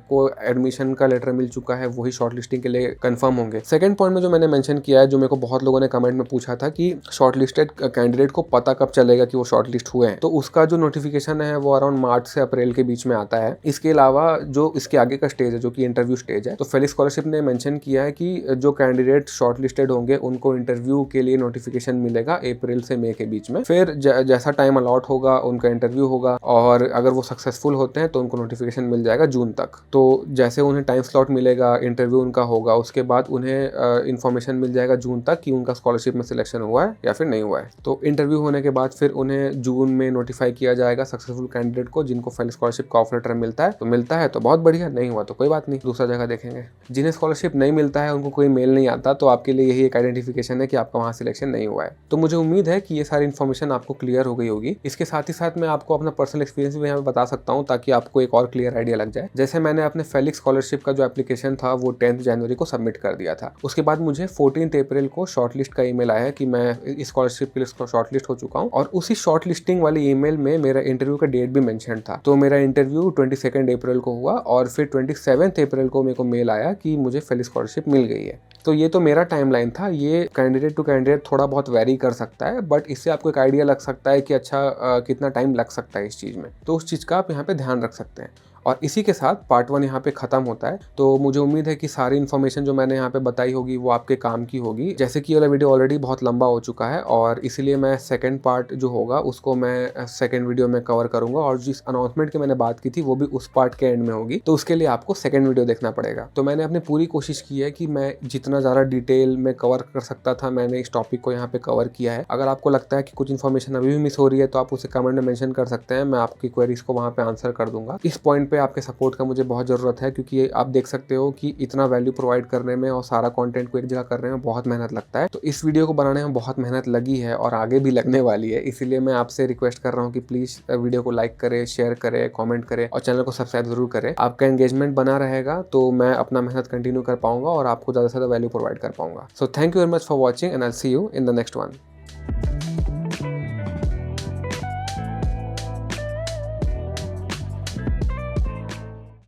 को एडमिशन का लेटर मिल चुका है वही शॉर्ट लिस्टिंग के लिए कंफर्म होंगे। सेकंड पॉइंट में जो मैंने मेंशन किया है, जो मेरे को बहुत लोगों ने कमेंट में पूछा था कि शॉर्ट लिस्टेड कैंडिडेट को पता कब चलेगा कि वो शॉर्ट लिस्ट हुए हैं, तो उसका जो नोटिफिकेशन है वो अराउंड मार्च से अप्रैल के बीच में आता है। इसके अलावा जो इसके आगे का स्टेज है जो कि इंटरव्यू स्टेज है, तो फेलिक्स स्कॉलरशिप ने मेंशन किया है कि जो कैंडिडेट शॉर्ट लिस्टेड होंगे उनको इंटरव्यू के लिए नोटिफिकेशन मिलेगा अप्रैल से मई के बीच में। फिर जैसा टाइम अलॉट होगा उनका इंटरव्यू होगा और अगर वो सक्सेसफुल होते हैं तो उनको नोटिफिकेशन मिल जाएगा जून तक। तो जैसे उन्हें टाइम स्लॉट मिलेगा, इंटरव्यू उनका होगा, उसके बाद उन्हें इन्फॉर्मेशन मिल जाएगा जून तक कि उनका स्कॉलरशिप में सिलेक्शन हुआ है या फिर नहीं हुआ है। तो इंटरव्यू होने के बाद फिर उन्हें जून में नोटिफाई किया जाएगा सक्सेसफुल कैंडिडेट को, जिनको फेलिक्स स्कॉलरशिप का ऑफर लेटर मिलता है तो बहुत बढ़िया, नहीं हुआ तो कोई बात नहीं, दूसरा जगह देखेंगे। जिन्हें स्कॉलरशिप नहीं मिलता है, उनको कोई मेल नहीं आता, तो आपके लिए यही एक आइडेंटिफिकेशन है कि आपका वहाँ सिलेक्शन नहीं हुआ है। तो मुझे उम्मीद है कि ये सारी इन्फॉर्मेशन आपको क्लियर हो गई होगी। इसके साथ ही साथ मैं आपको अपना पर्सनल एक्सपीरियंस भी यहाँ पे बता सकता हूँ ताकि आपको एक और क्लियर आइडिया लग जाए। जैसे मैंने अपने फेलिक्स स्कॉलरशिप का जो एप्लीकेशन था वो 10 जनवरी को सबमिट कर दिया था। उसके बाद मुझे 14 अप्रैल को शॉर्टलिस्ट का ईमेल आया कि मैं इस स्कॉलरशिप के लिए शॉर्टलिस्ट हो चुका हूँ, और उसी शॉर्टलिस्टिंग वाले ईमेल में मेरा इंटरव्यू का डेट भी मेंशन था। तो मेरा इंटरव्यू 22 अप्रैल को हुआ और फिर 27 अप्रैल को मेरे को मेल आया कि मुझे फेलिक्स स्कॉलरशिप मिल गई है। तो ये तो मेरा टाइमलाइन था। ये कैंडिडेट टू कैंडिडेट थोड़ा बहुत वेरी कर सकता है, बट इससे आपको एक आइडिया लग सकता है कि अच्छा कितना टाइम लग सकता है इस चीज़ में। तो उस चीज़ का आप यहाँ पे ध्यान रख सकते हैं। और इसी के साथ पार्ट 1 यहाँ पे ख़त्म होता है। तो मुझे उम्मीद है कि सारी इन्फॉर्मेशन जो मैंने यहाँ पे बताई होगी वो आपके काम की होगी। जैसे कि ये वाला वीडियो ऑलरेडी बहुत लंबा हो चुका है और इसीलिए मैं सेकंड पार्ट जो होगा उसको मैं सेकंड वीडियो में कवर करूँगा, और जिस अनाउंसमेंट की मैंने बात की थी वो भी उस पार्ट के एंड में होगी। तो उसके लिए आपको सेकंड वीडियो देखना पड़ेगा। तो मैंने अपनी पूरी कोशिश की है कि मैं जितना ज़्यादा डिटेल में कवर कर सकता था मैंने इस टॉपिक को यहाँ पे कवर किया है। अगर आपको लगता है कि कुछ इन्फॉर्मेशन अभी भी मिस हो रही है तो आप उसे कमेंट में मेंशन कर सकते हैं, मैं आपकी क्वेरीज को वहाँ पे आंसर कर दूंगा। इस पॉइंट पे आपके सपोर्ट का मुझे बहुत ज़रूरत है, क्योंकि आप देख सकते हो कि इतना वैल्यू प्रोवाइड करने में और सारा कंटेंट को एक जगह करने में बहुत मेहनत लगता है। तो इस वीडियो को बनाने में बहुत मेहनत लगी है और आगे भी लगने वाली है, इसीलिए मैं आपसे रिक्वेस्ट कर रहा हूँ कि प्लीज़ वीडियो को लाइक करें, शेयर करें, कॉमेंट करें और चैनल को सब्सक्राइब जरूर करें। आपका एंगेजमेंट बना रहेगा तो मैं अपना मेहनत कंटिन्यू कर पाऊंगा और आपको ज़्यादा से ज़्यादा वैल्यू प्रोवाइड कर पाऊंगा। So thank you very much for watching and I will see you in the next one.